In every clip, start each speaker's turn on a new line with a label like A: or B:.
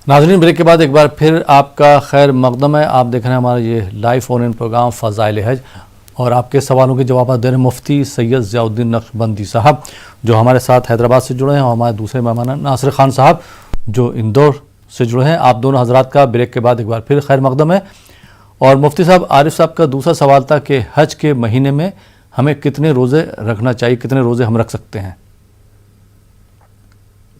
A: नाज़रीन, ब्रेक के बाद एक बार फिर आपका खैर मकदम है। आप देख रहे हैं हमारा ये लाइव फ़ोन इन प्रोग्राम फ़ज़ाइल हज और आपके सवालों के जवाब दे रहे मुफ्ती सैयद ज़ियाउद्दीन नक्शबंदी साहब जो हमारे साथ हैदराबाद से जुड़े हैं, और हमारे दूसरे मेहमान नासिर खान साहब जो इंदौर से जुड़े हैं। आप दोनों हजरात का ब्रेक के बाद एक बार फिर खैर मकदम है। और मुफ्ती साहब, आरिफ साहब का दूसरा सवाल था कि हज के महीने में हमें कितने रोज़े रखना चाहिए, कितने रोज़े हम रख सकते हैं?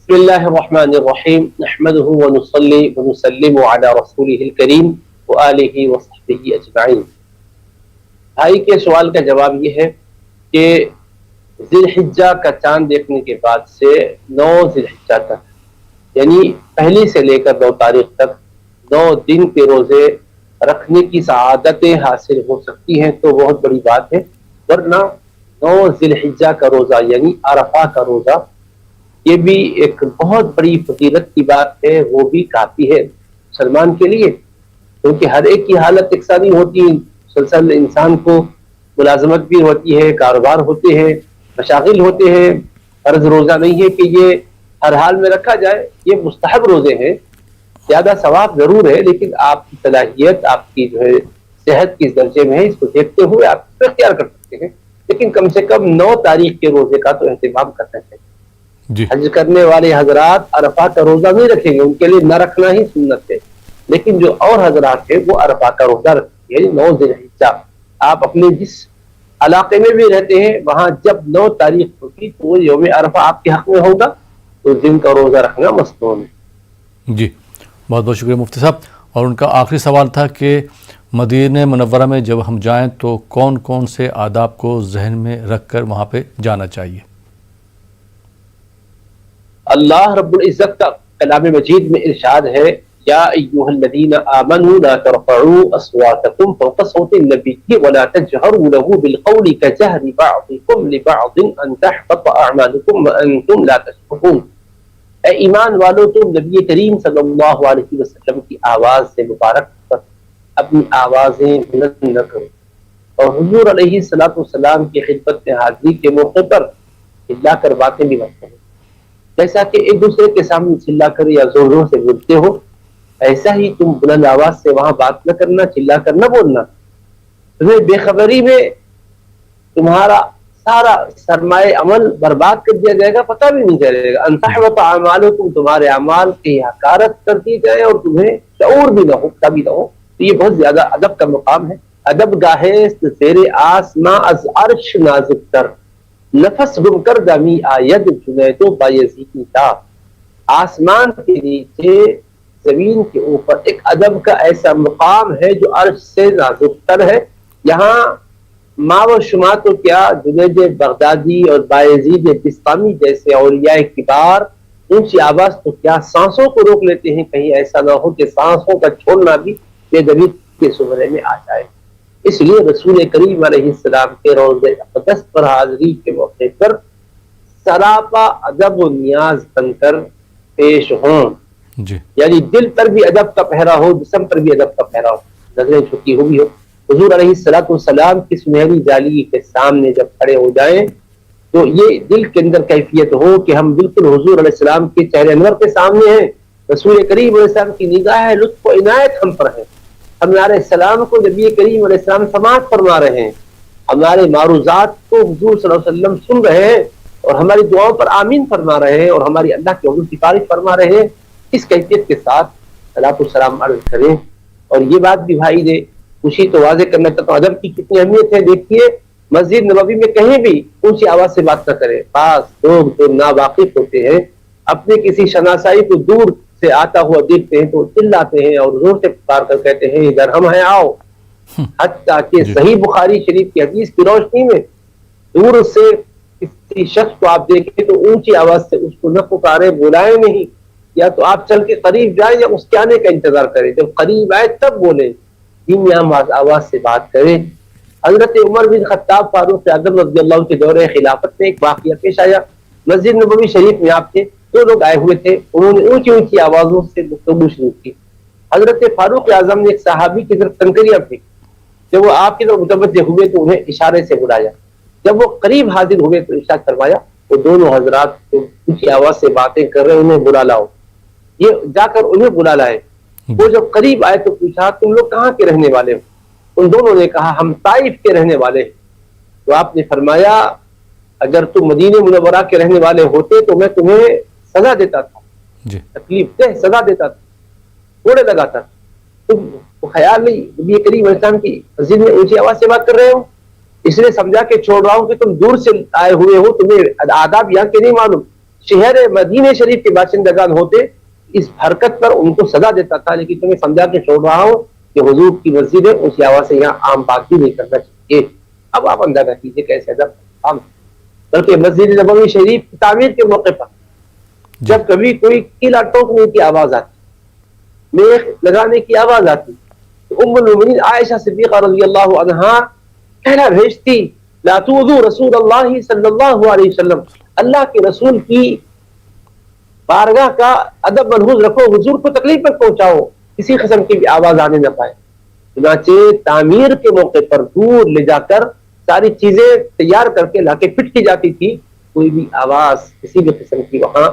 B: बिस्मिल्लाहिर्रहमानिर्रहीम नहमदुहु व नुसल्ली व नुसल्लिमु अला रसूलिहिल करीम व आलिहि व सहबिही अजमाइन। भाई के सवाल का जवाब ये है कि ज़िलहिज्जा का चांद देखने के बाद से 9 ज़िलहिज्जा तक, यानी पहली से लेकर 9 तारीख तक 9 दिन के रोजे रखने की सआदतें हासिल हो सकती हैं तो बहुत बड़ी बात है। वरना 9 ज़िलहिज्जा का रोजा यानी अरफा का रोजा, ये भी एक बहुत बड़ी फजीलत की बात है, वो भी काफी है मुसलमान के लिए, क्योंकि हर एक की हालत एक सा नहीं होती। मुसलसल इंसान को मुलाजमत भी होती है, कारोबार होते हैं, मशागिल होते हैं। फर्ज रोजा नहीं है कि ये हर हाल में रखा जाए, ये मुस्तहब रोजे हैं। ज्यादा सवाब जरूर है, लेकिन आपकी सलाहियत, आपकी जो है सेहत किस दर्जे में है, इसको देखते हुए आप इख्तियार कर सकते हैं। लेकिन कम से कम 9 तारीख के रोजे का तो एहतमाम करना चाहिए। हज करने वाले हजरात अरफा का रोजा नहीं रखेंगे, उनके लिए न रखना ही सुन्नत है। लेकिन जो और हजरात है वो अरफा का रोजा रखेंगे, यानी 9 ज़िलहिज्जा। आप अपने जिस इलाके में भी रहते हैं वहां जब 9 तारीख होगी तो वो यौम अरफा आपके हक में होगा, तो उस दिन का रोजा रखना मसनून है।
A: जी, बहुत बहुत शुक्रिया मुफ्ती साहब। और उनका आखिरी सवाल था कि मदीना मुनव्वरा में जब हम जाएं तो कौन कौन से आदाब को जहन में रख कर वहाँ पे जाना चाहिए?
B: अल्लाह रब्बुल इज्जत का कलाम मजीद में इरशाद है, या अय्युहल्लज़ीना आमनू ला तरफ़अू अस्वातकुम फ़ौक़ सौति नबी व ला तजहरू लहू बिलक़ौलि कजहरि बअदिकुम लिबअदिन अन तहबत अअमालुकुम व अंतुम ला तशऊरून। ए ईमान वालों, तुम नबी करीम सल्लल्लाहु अलैहि वसल्लम की आवाज से मुबारक पर अपनी आवाजें बुलंद न करो, और हुजूर अलैहिस्सलातु वस्सलाम की खिदमत में हाजिरी के मौके पर चिल्लाकर बातें भी मत करो। जैसा कि एक दूसरे के सामने चिल्लाकर या जोर जोर से बोलते हो, ऐसा ही तुम बुलंद आवाज से वहां बात न करना, चिल्लाकर न बोलना। तुम्हें बेखबरी में तुम्हारा सारा सरमाए अमल बर्बाद कर दिया जाएगा, पता भी नहीं चलेगा। अंतहबत अमालुकुम, तुम्हारे अमाल की हकारत कर दी जाए और तुम्हें शऊर भी ना हो, कभी ना हो। तो ये बहुत ज्यादा अदब का मुकाम है। अदब गाहे तेरे आसमां अज अर्श नाजुक तर, नफस गुम कर दमी आयद जुनैदो बायज़ीदी था। आसमान के नीचे जमीन के ऊपर एक अदब का ऐसा मुकाम है जो अर्श से नाजुक तर है। यहाँ माव शुमा तो क्या, जुनैद बगदादी और बायज़ीद बिस्तामी जैसे औलिया किबार ऊंची आवाज तो क्या सांसों को रोक लेते हैं, कहीं ऐसा ना हो कि सांसों का छोड़ना भी बेदबी के सुमरे में आ जाए। इसलिए रसूल करीम अलैहिस्सलाम के रोज़े अक़दस पर हाजिरी के मौके पर सरापा अदब व नियाज बनकर पेश हों, यानी दिल पर भी अदब का पहरा हो, जिस्म पर भी अदब का पहरा हो, नजरें झुकी हुई हो। हुजूर अलैहिस्सलातु वस्सलाम की सुनहरी जाली के सामने जब खड़े हो जाएं तो ये दिल के अंदर कैफियत हो कि हम बिल्कुल हुजूर अलैहिस्सलाम के चेहरे अनवर के सामने हैं। रसूल करीम अलैहिस्सलाम की निगाह लुत्फ व इनायत हम पर है। हमारे सलाम को नबी करीम अलैहिस्सलाम समाअत फरमा रहे हैं, हमारे मारूजात को हुजूर सल्लल्लाहु अलैहि वसल्लम सुन रहे हैं और हमारी दुआओं पर आमीन फरमा रहे हैं और हमारी अल्लाह के हुजूर सिफारिश फरमा रहे हैं। इस कैफियत के साथ सलातो सलाम अर्ज करें। और ये बात भी भाई ने खुशी तो वाज़ेह करना चाहता हूँ, अदब की कितनी अहमियत है। देखिए, मस्जिद नबवी में कहीं भी ऊंची आवाज से बात न करें। पास लोग जो नावाकिफ होते हैं अपने किसी शनासाई को दूर से आता हुआ देखते हैं तो चिल्लाते हैं और जोर से पुकार कर कहते हैं इधर हम हैं, आओ। हत्ता कि सही बुखारी शरीफ की हदीस की रोशनी में दूर से किसी शख्स को आप देखें तो ऊंची आवाज से उसको न पुकारे, बुलाए नहीं, या तो आप चल के करीब जाए या उसके आने का इंतजार करें। जब करीब आए तब बोले, धीमी आवाज से बात करें। हजरत उमर बिन खत्ताब फारूक आज़म रज़ियल्लाहु के दौरे खिलाफत में एक वाक़या पेश आया। मस्जिद नबवी शरीफ में आपके 2 लोग आए हुए थे, उन्होंने ऊंची ऊंची आवाजों से गुफ्तगू शुरू की। हजरत फारूक आज़म ने एक सहाबी की तरफ तनकरियां फेंकी। जब वो आपकी तरफ मुतवज्जे हुए तो उन्हें इशारे से बुलाया। जब वो करीब हाजिर हुए तो इरशाद फरमाया, वो दोनों हजरात ऊंची आवाज से बातें कर रहे हैं, उन्हें बुला लाओ। ये जाकर उन्हें बुला लाए। वो जब करीब आए तो पूछा तुम लोग कहाँ के रहने वाले हो? उन दोनों ने कहा हम ताइफ के रहने वाले हैं। तो आपने फरमाया अगर तुम मदीने मुनव्वरा के रहने वाले होते तो मैं तुम्हें सजा देता था, तकलीफ दे सजा देता था, कोड़े लगाता था। तुम ख्याल नहीं नबी करीम इस्लाम की मस्जिद में ऊंची आवाज से बात कर रहे हो, इसलिए समझा के छोड़ रहा हूं कि तुम दूर से आए हुए हो, तुम्हें आदाब यहाँ के नहीं मालूम। शहर मदीने शरीफ के बाशिंदगान होते इस हरकत पर उनको सजा देता था, लेकिन तुम्हें समझा के छोड़ रहा हूं कि हुजूर की मस्जिद है, ऊंची आवाज से यहाँ आम बात भी नहीं करना चाहिए। अब आप अंदाजा कीजिए कैसे अदब आम, बल्कि मस्जिद नबवी शरीफ की तामीर के मौके पर जब कभी कोई कीला ठोकने की आवाज आती, मेख लगाने की आवाज आती, तो उम्मुल मोमिनीन आयशा सिद्दीक़ा रज़ियल्लाहु अन्हा कहना भेजती ला तुज़ू रसूलल्लाह सल्लल्लाहु अलैहि वसल्लम, अल्लाह के रसूल की बारगाह का अदब मनहूज रखो, हुजूर को तकलीफ मत पहुंचाओ, किसी किस्म की भी आवाज आने न पाए। चुनाचे तामीर के मौके पर दूर ले जाकर सारी चीजें तैयार करके लाके फिट की जाती थी, कोई भी आवाज किसी भी किस्म की वहां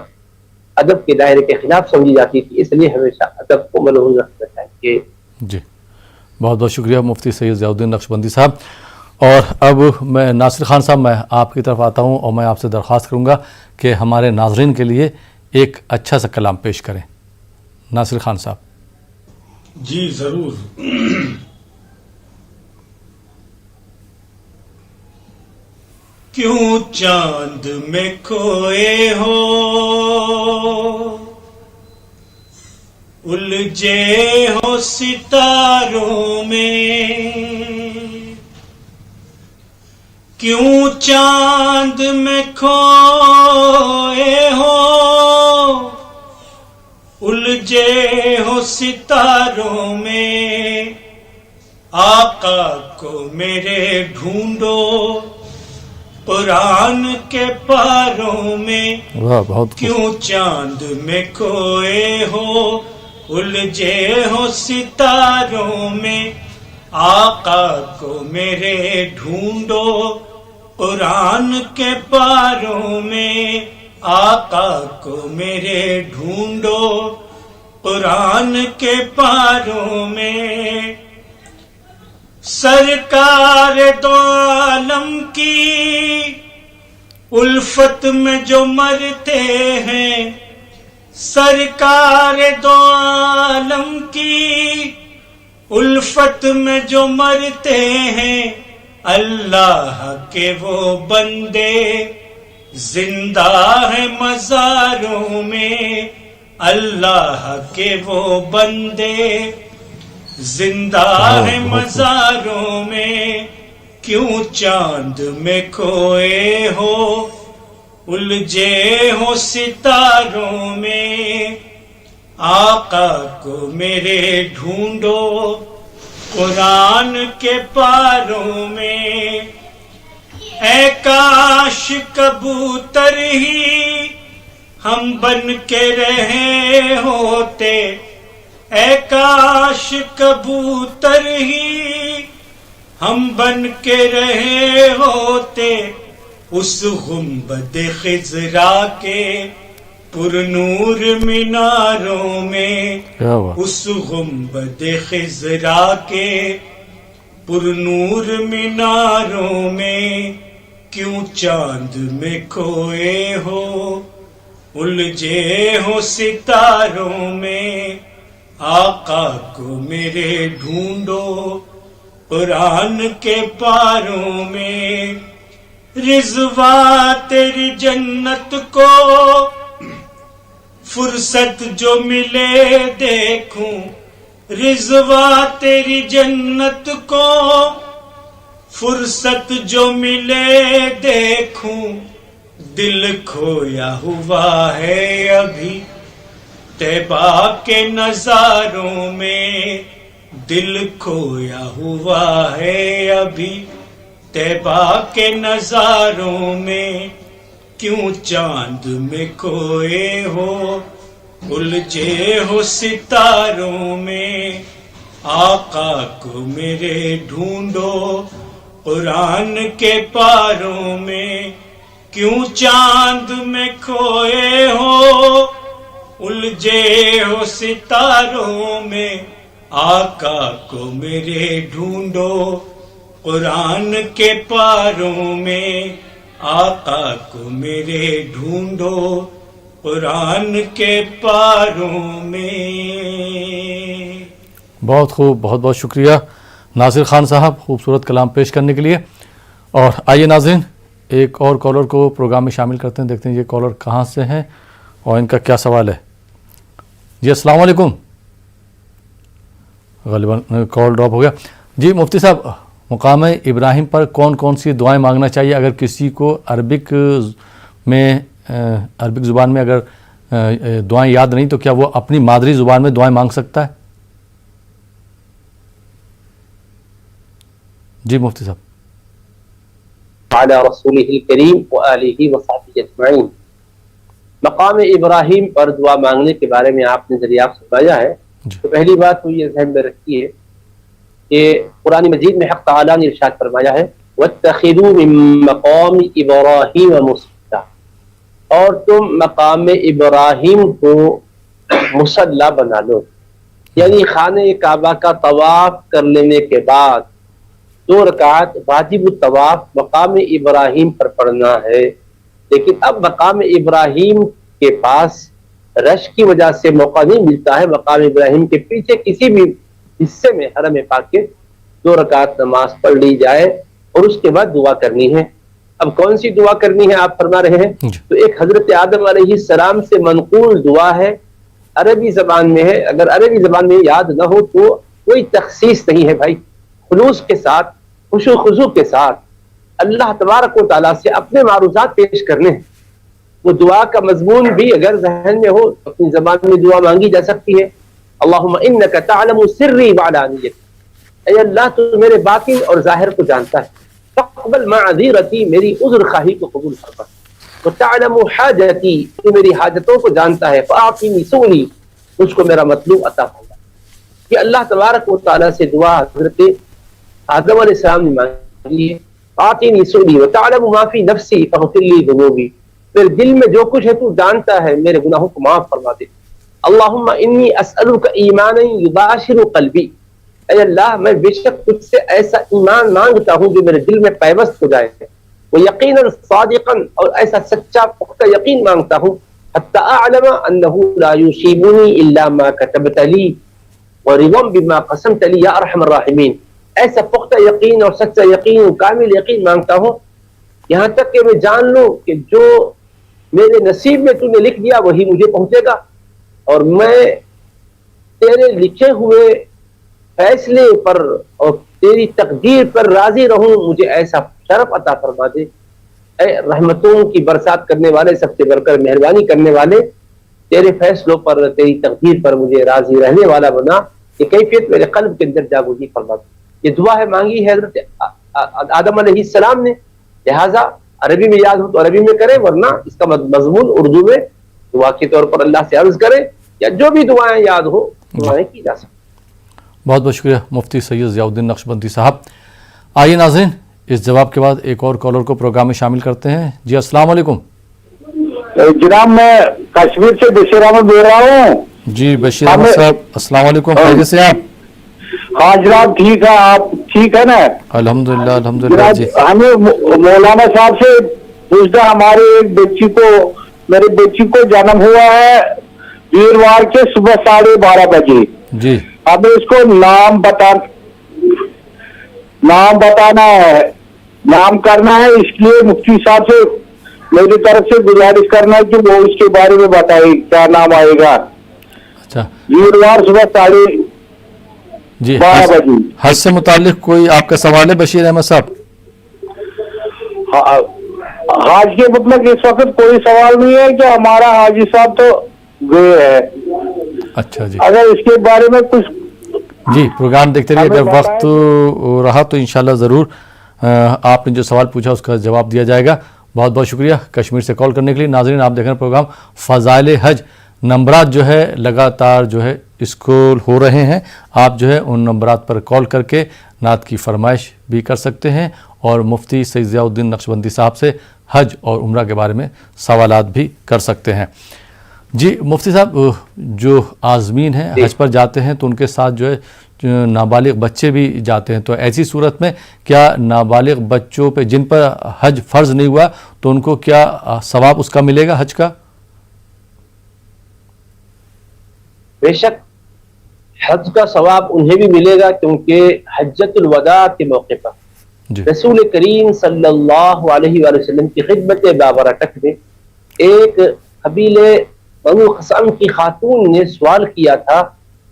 B: अदब के दायरे के खिलाफ समझी जाती थी, इसलिए हमेशा अदब को मनहूज रखना चाहिए।
A: जी, बहुत बहुत शुक्रिया मुफ्ती सैयद ज़ियाउद्दीन नक्शबंदी साहब। और अब मैं नासिर खान साहब, मैं आपकी तरफ आता हूँ और मैं आपसे दरख्वास्त करूँगा कि हमारे नाजरीन के लिए एक अच्छा सा कलाम पेश करें। नासिर खान साहब।
C: जी जरूर। क्यों चांद में खोए हो, उलझे हो सितारों में, क्यों चांद में खोए हो, उलझे हो सितारों में, आका को मेरे ढूंढो कुरान के पारों में।
A: बहुत
C: क्यों चांद में खोए हो, उलझे हो सितारों में, आका को मेरे ढूंढो कुरान के पारों में, आका को मेरे ढूंढो कुरान के पारों में। सरकार दो आलम की उल्फत में जो मरते हैं, सरकार दो आलम की उल्फत में जो मरते हैं, अल्लाह के वो बंदे जिंदा है मज़ारों में, अल्लाह के वो बंदे जिंदा है मज़ारों में। क्यों चांद में खोए हो, उलझे हो सितारों में, आका को मेरे ढूंढो कुरान के पारों में। ऐ काश कबूतर ही हम बन के रहे होते, ऐ काश कबूतर ही हम बन के रहे होते, उस गुंबद खिजरा के पुरनूर मीनारों में, उस गुंबद खिजरा के पुरनूर मीनारों में। क्यों चांद में खोए हो, उलझे हो सितारों में, आका को मेरे ढूंढो कुरान के पारों में। रिजवा तेरी जन्नत को फुर्सत जो मिले देखूं, रिजवा तेरी जन्नत को फुर्सत जो मिले देखूं, दिल खोया हुआ है अभी तैबा के नजारों में, दिल खोया हुआ है अभी तैबा के नजारों में। क्यों चांद में खोए हो, उलझे हो सितारों में, आका को मेरे ढूंढो कुरान के पारों में। क्यों चांद में खोए हो, उलझे हो सितारों में आका को मेरे ढूंढो, कुरान के पारों में आका को मेरे ढूंढो, कुरान के पारों में।
A: बहुत खूब, बहुत बहुत शुक्रिया नासिर खान साहब खूबसूरत कलाम पेश करने के लिए। और आइए नाज़रीन, एक और कॉलर को प्रोग्राम में शामिल करते हैं, देखते हैं ये कॉलर कहाँ से हैं और इनका क्या सवाल है। जी अस्सलाम वालेकुम। ग़ालिबन कॉल ड्रॉप हो गया। जी मुफ्ती साहब, मुकाम इब्राहिम पर कौन कौन सी दुआएं मांगना चाहिए? अगर किसी को अरबिक ज़ुबान में अगर दुआएं याद नहीं तो क्या वो अपनी मादरी ज़ुबान में दुआएं मांग सकता है? जी मुफ्ती साहब।
B: अला रसूलिहिल करीम व आलिहि व सहबिहि अजमईन। मकाम इब्राहिम पर दुआ मांगने के बारे में आपने दरियाफ्त फरमाया है, तो पहली बात तो ये ध्यान में रखिए कि कुरान मजीद में हक़ तआला ने इरशाद फरमाया है वत्तखिज़ू मिन मकाम इब्राहिम मुसल्ला, और तुम मकाम इब्राहिम को मुसल्ला बना लो, यानी खाने काबा का तवाफ कर लेने के बाद 2 रकात वाजिब तवाफ मकाम इब्राहिम पर पढ़ना है। लेकिन अब मकाम इब्राहिम के पास रश की वजह से मौका नहीं मिलता है, मकाम इब्राहिम के पीछे किसी भी हिस्से में हरम पाक के 2 रकात नमाज पढ़ ली जाए और उसके बाद दुआ करनी है। अब कौन सी दुआ करनी है आप फरमा रहे हैं, तो एक हजरत आदम अलैहिस्सलाम से मनकूल दुआ है, अरबी जबान में है। अगर अरबी जबान में याद ना हो तो कोई तखसीस नहीं है भाई, खुलूस के साथ खुशू खुजू के साथ अल्लाह तबारक व तआला से अपने मारूजात पेश करने हैं। वो दुआ का मजमून भी अगर जहन में हो अपनी जबान में दुआ मांगी जा सकती है। अल्लाहुम्मा इन्नका तअलमु सिर्री व अलानियती, ऐ अल्लाह तू मेरे बातिन और जाहिर को जानता है, फक़बल मअज़ीरती, मेरी उज़्र खाही को कबूल फरमा, व तअलमु हाजती, तू मेरी हाजतों को जानता है, फ़अअतिनी सुअली, मुझको मेरा मतलूब अता फरमा। ये अल्लाह तबारक व तआला से दुआ हज़रत आदम अलैहिस्सलाम ने मांगी है। आतिनी सुअली व तअलमु मा फी नफ्सी फ़ग़फ़िरली ज़ुनूबी, मेरे दिल में जो कुछ है तू जानता है, मेरे गुनाहों को माफ फरमा दे। अल्लाहुम्मा इन्नी अस्अलुका ईमानन युबाशिरु क़ल्बी, ऐ अल्लाह मैं बेशक तुझसे ऐसा ईमान मांगता हूँ जो मेरे दिल में पैवस्त हो जाए, वो यकीनन सादिक़न, और ऐसा सच्चा पुख्ता यकीन मांगता हूँ, हत्ता अअलम अन्नहु ला युसीबुनी इल्ला मा कतबत ली व रिज़न बिमा क़समत ली या अरहमर राहिमीन, ऐसा पुख्ता यकीन और सच्चा यकीन, कामिल यकीन मांगता हूँ यहाँ तक कि मैं जान लूं कि जो मेरे नसीब में तूने लिख दिया वही मुझे पहुंचेगा, और मैं तेरे लिखे हुए फैसले पर और तेरी तकदीर पर राजी रहूं, मुझे ऐसा शरफ अता फरमा दे। ऐ रहमतों की बरसात करने वाले, सबसे बढ़कर मेहरबानी करने वाले, तेरे फैसलों पर तेरी तकदीर पर मुझे राजी रहने वाला बना, ये कैफियत मेरे कल्ब के अंदर जागोही फरमा दे। ये दुआ है मांगी है हज़रत आदम अलैहिस्सलाम ने, लिहाजा अरबी में याद हो तो अरबी में करें, वरना इसका मजमून उर्दू में दुआ के तौर पर अल्लाह से अर्ज करें, या जो भी दुआएं याद हो दुआएं की जा सकती।
A: बहुत बहुत शुक्रिया मुफ्ती सैयद ज़ियाउद्दीन नक्शबंदी साहब। आइए नाज़रीन, इस जवाब के बाद एक और कॉलर को प्रोग्राम में शामिल करते हैं। जी अस्सलाम वालेकुम।
D: जनाब मैं कश्मीर से बशीर अहमद बोल रहा हूँ।
A: जी बशीर अहमद साहब अस्सलाम वालेकुम, खैरियत से आप?
D: हाँ जनाब ठीक है, आप ठीक है ना?
A: अल्हम्दुलिल्लाह अल्हम्दुलिल्लाह जी।
D: हमें मौलाना साहब से पूछना, हमारे एक बच्ची को, मेरे बच्ची को जन्म हुआ है वीरवार के सुबह 12:30 बजे
A: जी।
D: हमें इसको नाम बताना है, नाम करना है, इसलिए मुफ्ती साहब से मेरी तरफ से गुजारिश करना है कि वो इसके बारे में बताए क्या नाम आएगा।
A: अच्छा,
D: वीरवार सुबह 12:30
A: जी।
D: बजे।
A: हज से मुतालिक कोई आपका सवाल है बशीर अहमद साहब?
D: हाज के मतलब इस वक्त कोई सवाल नहीं है कि हमारा हाजी साहब तो गए हैं।
A: अच्छा जी,
D: अगर इसके बारे में कुछ
A: जी प्रोग्राम देखते रहिए, अगर वक्त रहा तो इंशाल्लाह ज़रूर आपने जो सवाल पूछा उसका जवाब दिया जाएगा। बहुत बहुत शुक्रिया कश्मीर से कॉल करने के लिए। नाज़रीन, आप देख रहे हैं प्रोग्राम फ़ज़ाइल हज। नंबरात जो है लगातार जो है स्क्रॉल हो रहे हैं, आप जो है उन नंबरात पर कॉल करके नात की फरमाइश भी कर सकते हैं और मुफ्ती सैयद ज़ियाउद्दीन नक्शबंदी साहब से हज और उम्रा के बारे में सवालात भी कर सकते हैं। जी मुफ्ती साहब, जो आज़मीन हैं हज पर जाते हैं तो उनके साथ जो है नाबालिग बच्चे भी जाते हैं, तो ऐसी सूरत में क्या नाबालिग बच्चों पे जिन पर हज फ़र्ज़ नहीं हुआ तो उनको क्या सवाब उसका मिलेगा हज का?
B: बेशक हज का सवाब उन्हें भी मिलेगा, क्योंकि हज्जतुल वदा के मौके पर
A: जी
B: रसूल करीम सल्लल्लाहु अलैहि वसल्लम की खिदमत बाबरकत में एक कबीले बनु खसम की खातून ने सवाल किया था।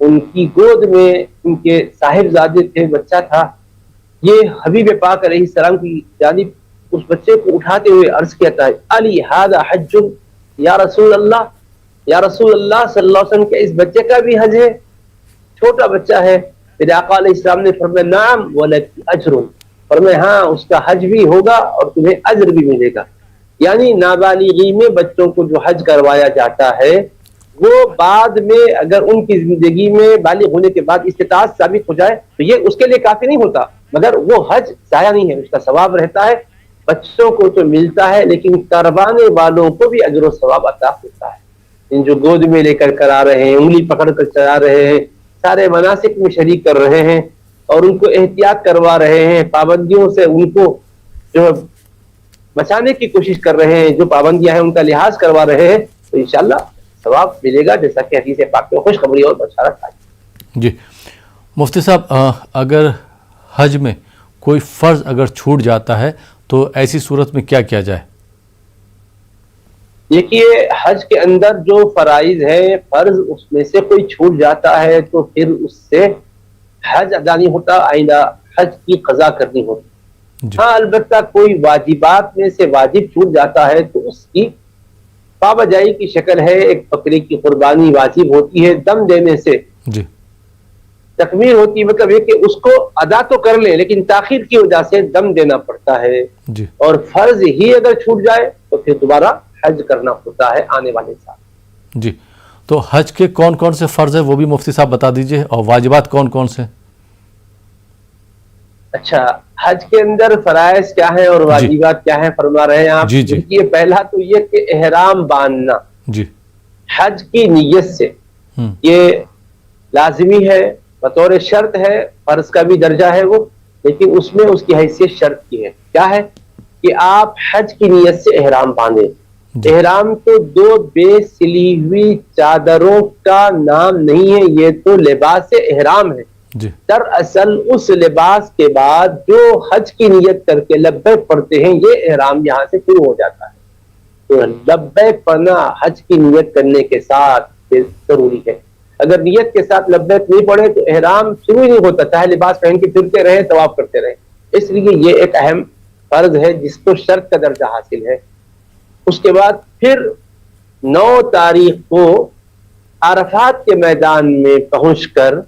B: उनकी गोद में उनके साहिबजादे थे, बच्चा था। ये हबीब पाक अलैहिस्सलाम की जानिब उस बच्चे को उठाते हुए अर्ज किया था, अली हादा हज्जुन या रसूल अल्लाह, या रसूल अल्लाह सल्लल्लाहु अलैहि वसल्लम के इस बच्चे का भी हज है? छोटा बच्चा है। फिर आका अलैहिस्सलाम ने फरमाया नाम वलकी अजरुन, फरमाया हाँ उसका हज भी होगा और तुम्हें अज्र भी मिलेगा। यानी नाबालिगी में बच्चों को जो हज करवाया जाता है वो बाद में अगर उनकी जिंदगी में बालिग होने के बाद इस्तिताअत साबित हो जाए तो ये उसके लिए काफी नहीं होता, मगर वो हज जाया नहीं है, उसका सवाब रहता है। बच्चों को तो मिलता है लेकिन करवाने वालों को भी अज्र और सवाब अता होता है। इन जो गोद में लेकर करा रहे हैं, उंगली पकड़ कर चला रहे हैं, सारे मनासिक में शरीक कर रहे हैं और उनको एहतियात करवा रहे हैं, पाबंदियों से उनको जो बचाने की कोशिश कर रहे हैं, जो पाबंदियां हैं उनका लिहाज करवा रहे हैं, तो इंशाअल्लाह सवाब मिलेगा, जैसा कि हदीस पाक में खुशखबरी और बशारत है।
A: जी मुफ्ती साहब, अगर हज में कोई फ़र्ज़ अगर छूट जाता है तो ऐसी सूरत में क्या किया जाए?
B: देखिए हज के अंदर जो फराइज है, फर्ज उसमें से कोई छूट जाता है तो फिर उससे हज अदा नहीं होता, आइंदा हज की कज़ा करनी होती। हाँ अलबत्ता कोई वाजिबात में से वाजिब छूट जाता है तो उसकी पाबजाई की शक्ल है, एक बकरी की कुर्बानी वाजिब होती है, दम देने से
A: जी
B: तकमील होती है, मतलब ये कि उसको अदा तो कर ले लेकिन ताखीर की वजह से दम देना पड़ता है।
A: जी
B: और फर्ज ही अगर छूट जाए तो फिर दोबारा हज करना होता है आने वाले साल।
A: जी, तो हज के कौन कौन से फ़र्ज़ है वो भी मुफ्ती साहब बता दीजिए, और वाजिबात कौन कौन से?
B: अच्छा, हज के अंदर फराइज क्या है और वाजिबात क्या है फरमा रहे हैं आप?
A: जी जी
B: देखिए पहला तो ये कि एहराम बांधना
A: जी
B: हज की नीयत से ये लाजिमी है, बतौर शर्त है, फर्ज का भी दर्जा है वो, लेकिन उसमें उसकी हैसियत शर्त की है। क्या है कि आप हज की नीयत से एहराम बांधे। एहराम तो दो बेसिली हुई चादरों का नाम नहीं है, ये तो लिबास एहराम है। दरअसल उस लिबास के बाद जो हज की नियत करके लब्बैक पढ़ते हैं ये एहराम यहाँ से शुरू हो जाता है। तो लब्बैक पढ़ना हज की नियत करने के साथ जरूरी है। अगर नियत के साथ लब्बैक नहीं पढ़े तो एहराम शुरू ही नहीं होता, चाहे लिबास पहन के फिरते रहे, तवाफ करते रहे। इसलिए ये एक अहम फर्ज है जिसको शर्त का दर्जा हासिल है। उसके बाद फिर 9 तारीख को अरफात के मैदान में पहुंचकर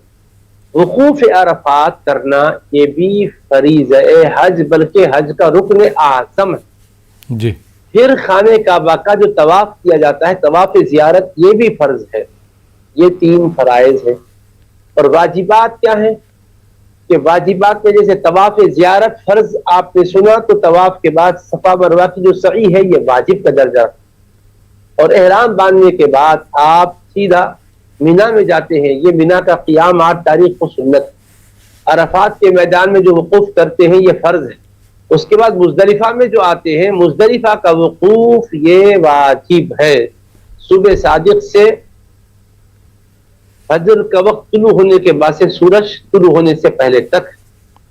B: वकूफ अरफात करना ये भी फरीज़ा हज, बल्कि हज का रुकन आज़म है जी। फिर खाने काबा का जो तवाफ किया जाता है, तवाफ ज़ियारत, ये भी फर्ज है। ये 3 फराइज है। और वाजिबात क्या है कि वाजिबात में जैसे तवाफ ज़ियारत फर्ज आपने सुना, तो तवाफ के बाद सफा मरवा की जो सई है ये वाजिब का दर्जा। और एहराम बांधने के बाद आप सीधा मीना में जाते हैं। ये मीना का क़ियाम 8 तारीख को सुन्नत। अरफात के मैदान में जो वकूफ करते हैं ये फर्ज है। उसके बाद मुज़दलिफा में जो आते हैं, मुज़दलिफा का वकूफ ये वाजिब है। सुबह सादिक से फजर का वक्त तुलू होने के बाद से सूरज तुलू होने से पहले तक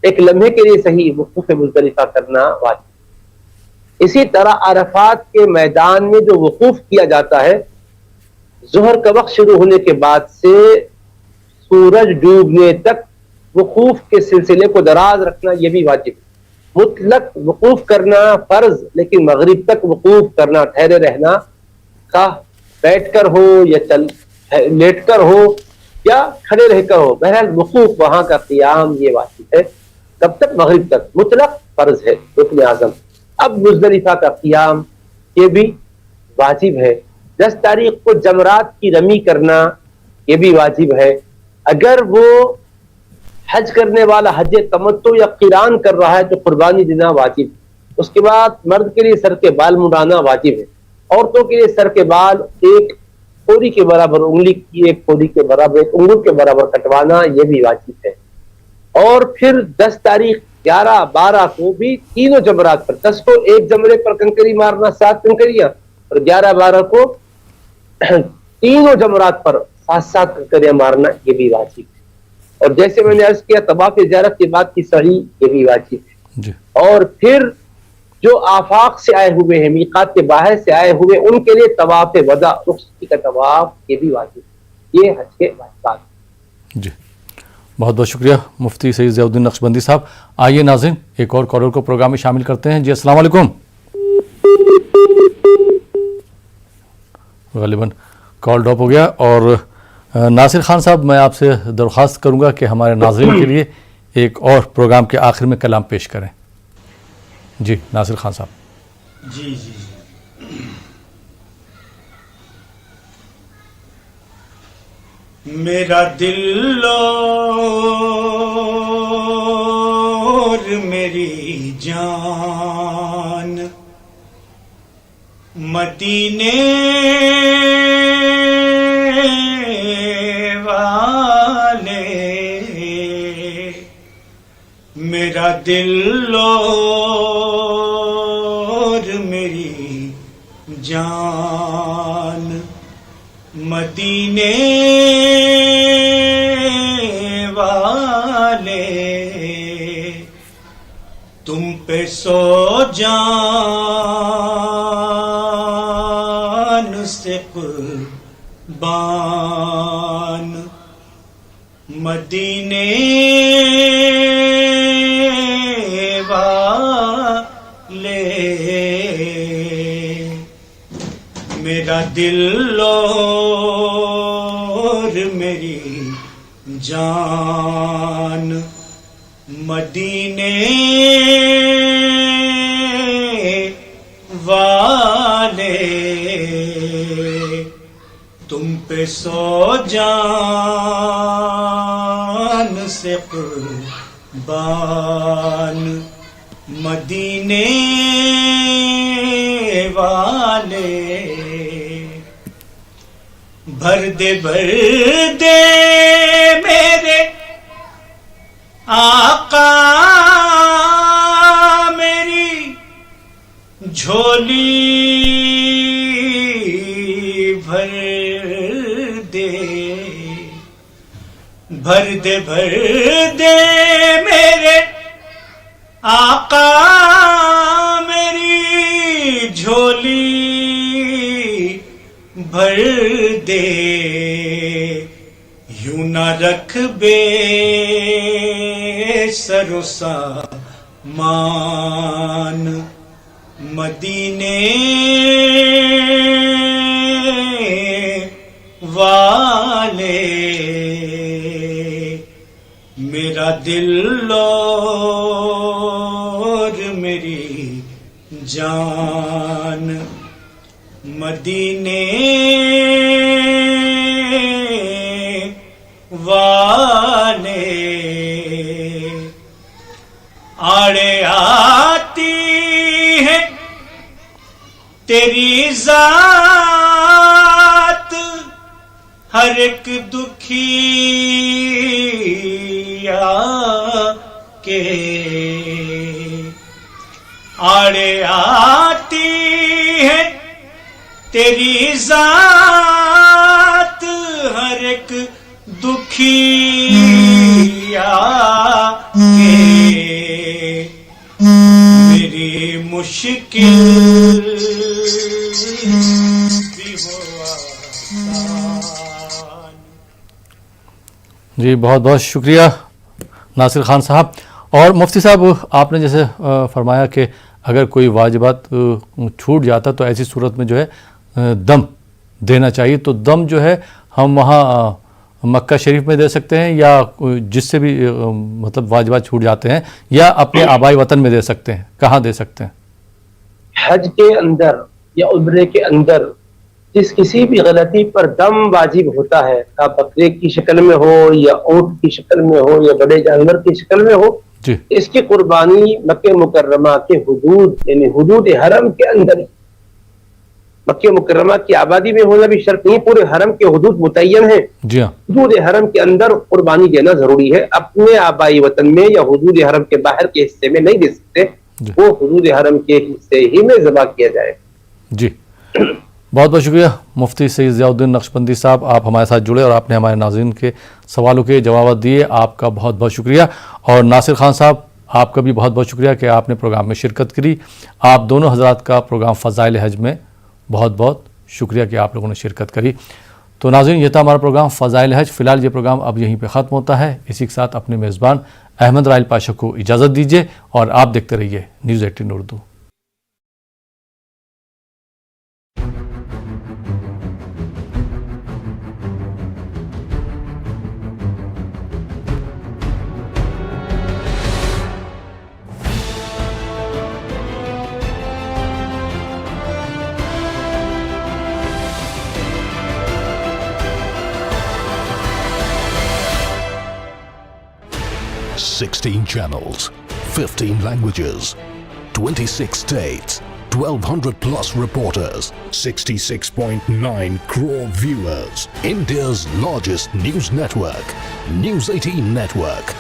B: एक लम्हे के लिए सही वकूफ मुज़दलिफा करना वाजिब। इसी तरह अरफात के मैदान में जो वकूफ किया जाता है, ज़ोहर का वक्त शुरू होने के बाद से सूरज डूबने तक वकूफ के सिलसिले को दराज रखना यह भी वाजिब। मुतलक वकूफ करना फर्ज, लेकिन मगरिब तक वकूफ करना, ठहरे रहना, का बैठकर हो या चल लेटकर हो या खड़े रहकर हो, बहरहाल वकूफ वहां का क़ियाम ये वाजिब है। तब तक मगरिब तक मुतलक फर्ज है, रुकन आज़म। अब मुज़दलिफा का क़ियाम ये भी वाजिब है। 10 तारीख को जमरात की रमी करना ये भी वाजिब है। अगर वो हज करने वाला हज तमत्तु या क़िरान कर रहा है तो कुर्बानी देना वाजिब। उसके बाद मर्द के लिए सर के बाल मुड़ाना वाजिब है। औरतों के लिए सर के बाल एक खोरी के बराबर उंगली की, एक खोरी के बराबर, एक उंगली के बराबर कटवाना, ये भी वाजिब है। और फिर 10 तारीख 11, 12 को भी तीनों जमरात पर, 10 को एक जमरे पर कंकरी मारना, 7 कंकरियां, और 11, 12 को तीनों जमरात पर 7-7 कंकरियां मारना, ये भी वाजिब है। और जैसे मैंने अर्ज किया, तवाफ ज़ियारत के बाद की सही, ये भी वाजिब है
A: जी।
B: और फिर जो आफाक से आए हुए हैं, मीकात के बाहर से आए हुए, उनके लिए तवाफ वदा, रुखसती का तवाफ, ये भी वाजिब है। ये हज के वाजिबात।
A: जी, बहुत बहुत शुक्रिया मुफ्ती सैयद ज़ियाउद्दीन नक्शबंदी साहब। आइए नाज़रीन, एक और कॉलर को प्रोग्राम में शामिल करते हैं। जी, अस्सलाम वालेकुम। गालिबन कॉल ड्रॉप हो गया। और नासिर खान साहब, मैं आपसे दरख्वास्त करूंगा कि हमारे नाज़रीन के लिए एक और प्रोग्राम के आखिर में कलाम पेश करें। जी नासिर खान साहब।
C: जी जी जी। मेरा दिल और मेरी जान मदीने वाले, मेरा दिल और मेरी जान मदीने वाले, तुम पे सो जान से कुर्बान मदीने वाले, मेरा दिल और मेरी जान मदीने वाले, तुम पे सो जान से कुर्बान मदीने वाले, भर दे मेरे आका मेरी झोली, भर दे मेरे आका मेरी झोली, भर दे यूं न रख बे सरोसा मान मदीने वाले, मेरा दिल और मेरी जान मदीने वाले, आड़े आती है तेरी जात हर एक दुखिया के, आड़े आती है तेरी जात हर एक दुखिया के, मेरी मुश्किल भी हो आसान।
A: जी बहुत बहुत शुक्रिया नासिर खान साहब। और मुफ्ती साहब, आपने जैसे फरमाया कि अगर कोई वाजिबात छूट जाता तो ऐसी सूरत में जो है दम देना चाहिए। तो दम जो है हम वहाँ मक्का शरीफ में दे सकते हैं या जिससे भी मतलब वाजिबात छूट जाते हैं, या अपने आबाई वतन में दे सकते हैं? कहाँ दे सकते हैं?
B: हज के अंदर या उम्रे के अंदर जिस किसी भी गलती पर दम वाजिब होता है, आप बकरे की शक्ल में हो या ऊंट की शक्ल में हो या बड़े जानवर की शक्ल में हो,
A: जी।
B: इसकी कुर्बानी मक्के मुकर्रमा के हुदूद यानी हुदूद हरम के अंदर मक्के मुकर्रमा की आबादी में होना भी शर्त नहीं, पूरे हरम के हुदूद मुतय्यन है।
A: जी हाँ,
B: हुदूद हरम के अंदर कुर्बानी देना जरूरी है, अपने आबाई वतन में या हुदूद हरम के बाहर के हिस्से में नहीं दे सकते, वो हुदूद हरम के हिस्से ही में ज़बह किया जाए।
A: जी बहुत बहुत शुक्रिया मुफ्ती सैयद ज़ियाउद्दीन नक्शबंदी साहब, आप हमारे साथ जुड़े और आपने हमारे नाज़रीन के सवालों के जवाब दिए, आपका बहुत बहुत शुक्रिया। और नासिर खान साहब, आपका भी बहुत बहुत शुक्रिया कि आपने प्रोग्राम में शिरकत करी। आप दोनों हजरात का प्रोग्राम फ़ज़ाइल हज में बहुत बहुत शुक्रिया कि आप लोगों ने शिरकत करी। तो नाज़रीन, ये था हमारा प्रोग्राम फ़ज़ाइल हज। फ़िलहाल ये प्रोग्राम अब यहीं पे ख़त्म होता है। इसी के साथ अपने मेज़बान अहमद राइल पाशा को इजाज़त दीजिए और आप देखते रहिए news 18 Urdu.
E: Sixteen channels, 15 languages, 26 states, 1,200 plus reporters, 66.9 crore viewers. India's largest news network, News 18 Network.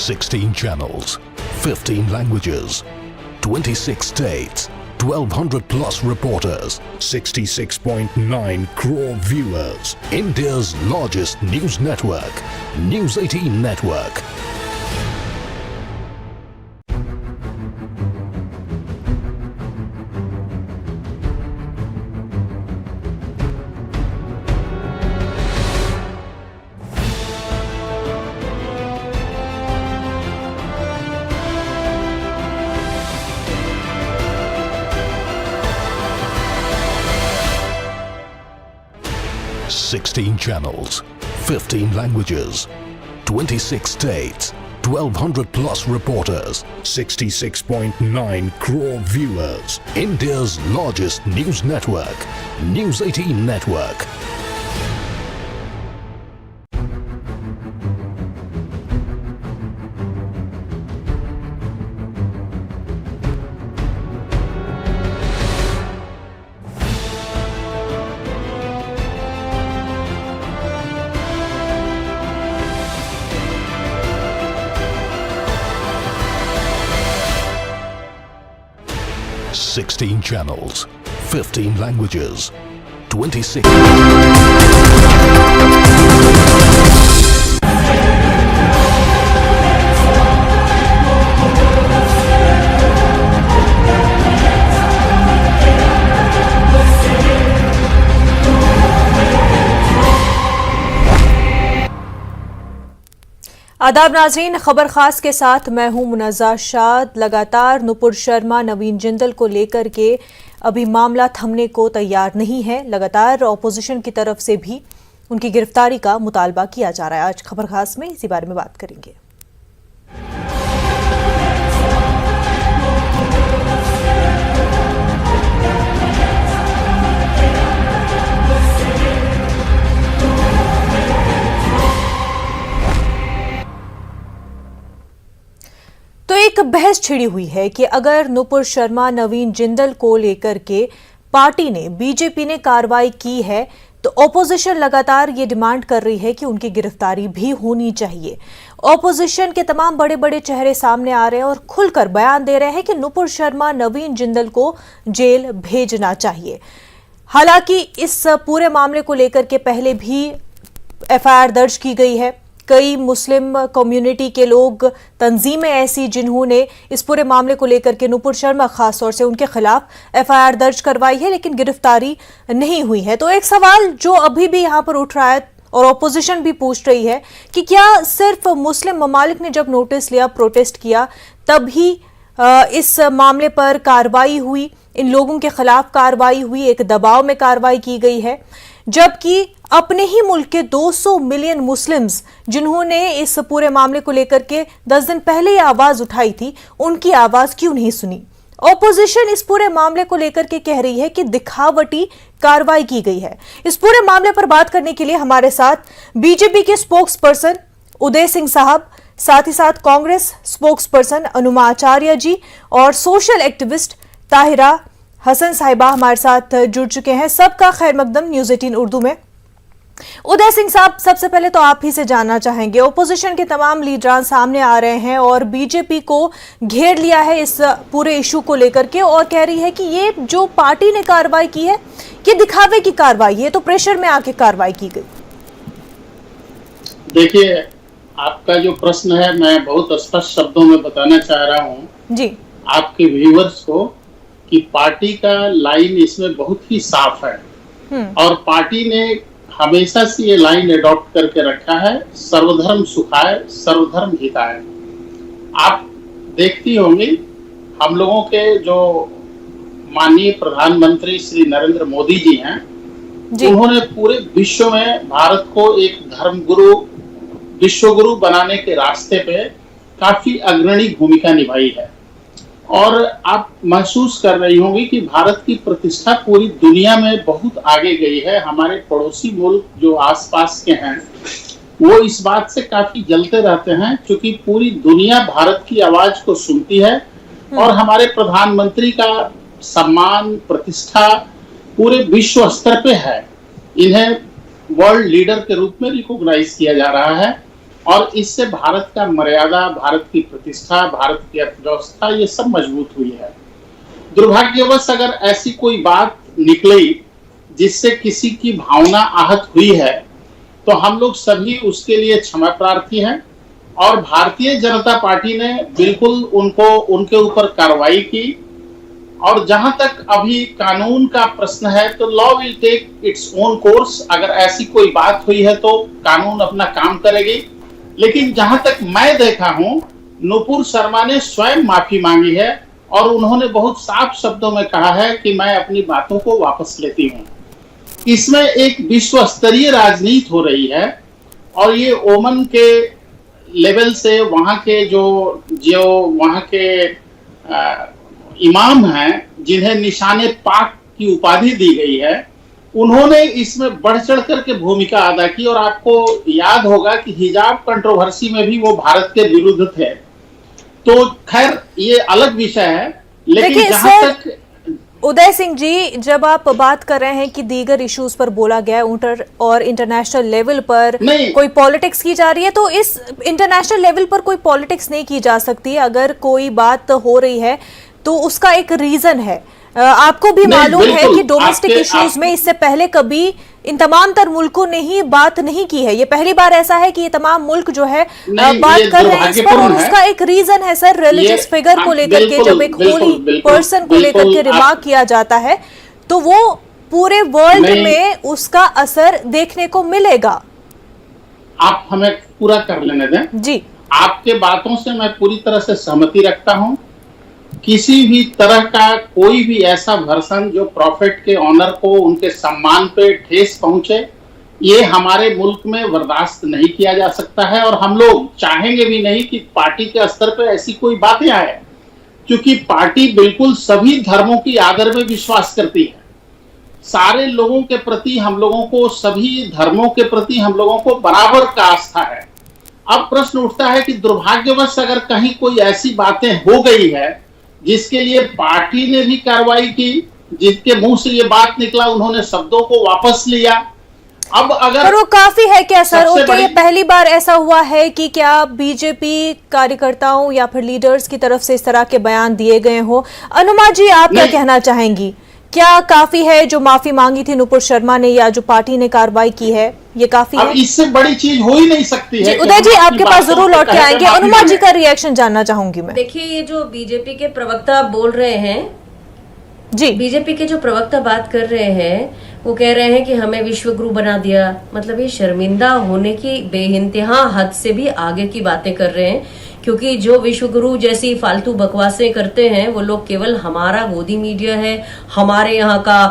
E: Sixteen channels, 15 languages, 26 states, 1,200 plus reporters, 66.9 crore viewers. India's largest news network, News 18 Network. Sixteen channels, 15 languages, 26 states, 1,200 plus reporters, 66.9 crore viewers. India's largest news network, News 18 Network. Sixteen channels, 15 languages, 26.
F: आदाब नाज़रीन, खबर खास के साथ मैं हूं मुनज़्ज़ा शाद। लगातार नुपुर शर्मा, नवीन जिंदल को लेकर के अभी मामला थमने को तैयार नहीं है। लगातार ऑपोजिशन की तरफ से भी उनकी गिरफ्तारी का मुतालबा किया जा रहा है। आज खबर खास में इसी बारे में बात करेंगे। तो एक बहस छिड़ी हुई है कि अगर नुपुर शर्मा, नवीन जिंदल को लेकर के पार्टी ने, बीजेपी ने कार्रवाई की है तो ऑपोजिशन लगातार ये डिमांड कर रही है कि उनकी गिरफ्तारी भी होनी चाहिए। ऑपोजिशन के तमाम बड़े बड़े चेहरे सामने आ रहे हैं और खुलकर बयान दे रहे हैं कि नुपुर शर्मा, नवीन जिंदल को जेल भेजना चाहिए। हालांकि इस पूरे मामले को लेकर के पहले भी एफआईआर दर्ज की गई है। कई मुस्लिम कम्युनिटी के लोग, तंजीमें ऐसी जिन्होंने इस पूरे मामले को लेकर के नुपुर शर्मा खासतौर से उनके खिलाफ एफआईआर दर्ज करवाई है, लेकिन गिरफ्तारी नहीं हुई है। तो एक सवाल जो अभी भी यहां पर उठ रहा है और ऑपोजिशन भी पूछ रही है कि क्या सिर्फ मुस्लिम ममालिक ने जब नोटिस लिया, प्रोटेस्ट किया, तभी इस मामले पर कार्रवाई हुई, इन लोगों के खिलाफ कार्रवाई हुई, एक दबाव में कार्रवाई की गई है, जबकि अपने ही मुल्क के 200 मिलियन मुस्लिम्स जिन्होंने इस पूरे मामले को लेकर के 10 दिन पहले ही आवाज उठाई थी, उनकी आवाज क्यों नहीं सुनी? ऑपोजिशन इस पूरे मामले को लेकर के कह रही है कि दिखावटी कार्रवाई की गई है। इस पूरे मामले पर बात करने के लिए हमारे साथ बीजेपी के स्पोक्स पर्सन उदय सिंह साहब, साथ ही साथ कांग्रेस स्पोक्स पर्सन अनुमा आचार्य जी और सोशल एक्टिविस्ट ताहिरा हसन साहिबा हमारे साथ जुड़ चुके हैं। सबका खैर मकदम न्यूज़ 18 उर्दू में। उदय सिंह साहब, सबसे पहले तो आप ही से जानना चाहेंगे, ओपोजिशन के तमाम लीडरान सामने आ रहे हैं और बीजेपी को घेर लिया है इस पूरे इशू को लेकर के और कह रही है कि ये जो पार्टी ने कार्रवाई की है ये दिखावे की कार्रवाई है, तो प्रेशर में आके कार्रवाई की गई।
G: देखिए, आपका जो प्रश्न है मैं बहुत स्पष्ट शब्दों में बताना चाह रहा हूँ
F: जी
G: आपके व्यूअर्स को कि पार्टी का लाइन इसमें बहुत ही साफ है और पार्टी ने हमेशा से ये लाइन अडॉप्ट करके रखा है, सर्वधर्म सुखाय सर्वधर्म हिताय। आप देखती होंगी हम लोगों के जो माननीय प्रधानमंत्री श्री नरेंद्र मोदी जी हैं, उन्होंने पूरे विश्व में भारत को एक धर्मगुरु विश्वगुरु बनाने के रास्ते पे काफी अग्रणी भूमिका निभाई है और आप महसूस कर रही होंगी कि भारत की प्रतिष्ठा पूरी दुनिया में बहुत आगे गई है। हमारे पड़ोसी मुल्क जो आसपास के हैं वो इस बात से काफी जलते रहते हैं क्योंकि पूरी दुनिया भारत की आवाज को सुनती है और हमारे प्रधानमंत्री का सम्मान प्रतिष्ठा पूरे विश्व स्तर पे है। इन्हें वर्ल्ड लीडर के रूप में रिकॉग्नाइज किया जा रहा है और इससे भारत का मर्यादा, भारत की प्रतिष्ठा, भारत की अर्थव्यवस्था ये सब मजबूत हुई है। दुर्भाग्यवश अगर ऐसी कोई बात निकली जिससे किसी की भावना आहत हुई है तो हम लोग सभी उसके लिए क्षमा प्रार्थी हैं और भारतीय जनता पार्टी ने बिल्कुल उनके ऊपर कार्रवाई की और जहां तक अभी कानून का प्रश्न है तो law will take its own course. अगर ऐसी कोई बात हुई है तो कानून अपना काम करेगी, लेकिन जहां तक मैं देखा हूं नुपुर शर्मा ने स्वयं माफी मांगी है और उन्होंने बहुत साफ शब्दों में कहा है कि मैं अपनी बातों को वापस लेती हूं। इसमें एक विश्व स्तरीय राजनीति हो रही है और ये ओमन के लेवल से वहां के जो वहां के इमाम हैं जिन्हें निशाने पाक की उपाधि दी गई है, उन्होंने इसमें बढ़ चढ़ करके भूमिका अदा की और आपको याद होगा कि हिजाब कंट्रोवर्सी में भी वो भारत के विरुद्ध थे। तो खैर ये अलग विषय है, लेकिन जहां तक
F: उदय सिंह जी, जब आप बात कर रहे हैं कि दीगर इश्यूज पर बोला गया और इंटरनेशनल लेवल पर कोई पॉलिटिक्स की जा रही है, तो इस इंटरनेशनल लेवल पर कोई पॉलिटिक्स नहीं की जा सकती। अगर कोई बात हो रही है तो उसका एक रीजन है। आपको भी मालूम है कि डोमेस्टिक इश्यूज में इससे पहले कभी इन तमाम तर मुल्कों ने ही बात नहीं की है। ये पहली बार ऐसा है कि ये तमाम मुल्क जो है बात कर रहे हैं इस पर और उसका एक रीजन है सर, रिलीजियस फिगर को लेकर के जब एक होली पर्सन को लेकर के रिमार्क किया जाता है तो वो पूरे वर्ल्ड में उसका असर देखने को मिलेगा।
G: आप हमें पूरा कर लेने दें
F: जी।
G: आपके बातों से मैं पूरी तरह से सहमति रखता हूं। किसी भी तरह का कोई भी ऐसा वर्सन जो प्रॉफिट के ऑनर को, उनके सम्मान पे ठेस पहुंचे, ये हमारे मुल्क में बर्दाश्त नहीं किया जा सकता है और हम लोग चाहेंगे भी नहीं कि पार्टी के स्तर पे ऐसी कोई बातें आए, क्योंकि पार्टी बिल्कुल सभी धर्मों की आदर में विश्वास करती है। सारे लोगों के प्रति हम लोगों को, सभी धर्मों के प्रति हम लोगों को बराबर का आस्था है। अब प्रश्न उठता है कि दुर्भाग्यवश अगर कहीं कोई ऐसी बातें हो गई है जिसके लिए पार्टी ने भी कार्रवाई की, जिसके मुंह से ये बात निकला उन्होंने शब्दों को वापस लिया। अब अगर
F: पर वो काफी है क्या सर? और क्या ये पहली बार ऐसा हुआ है कि क्या बीजेपी कार्यकर्ताओं या फिर लीडर्स की तरफ से इस तरह के बयान दिए गए हो? अनुमा जी, आप क्या कहना चाहेंगी? क्या काफी है जो माफी मांगी थी नुपुर शर्मा ने या जो पार्टी ने कार्रवाई की है, ये काफी है?
G: इससे बड़ी चीज हो ही नहीं सकती है।
F: उदय जी, आपके पास जरूर लौट के आएंगे। अनुमा जी का रिएक्शन जानना चाहूंगी मैं।
H: देखिए, ये जो बीजेपी के प्रवक्ता बोल रहे हैं
F: जी,
H: बीजेपी के जो प्रवक्ता बात कर रहे हैं वो कह रहे हैं कि हमें विश्वगुरु बना दिया। मतलब ये शर्मिंदा होने की बेइंतहा हद से भी आगे की बातें कर रहे हैं क्योंकि जो विश्व गुरु जैसी फालतू बकवासें करते हैं वो लोग केवल हमारा गोदी मीडिया है, हमारे यहाँ का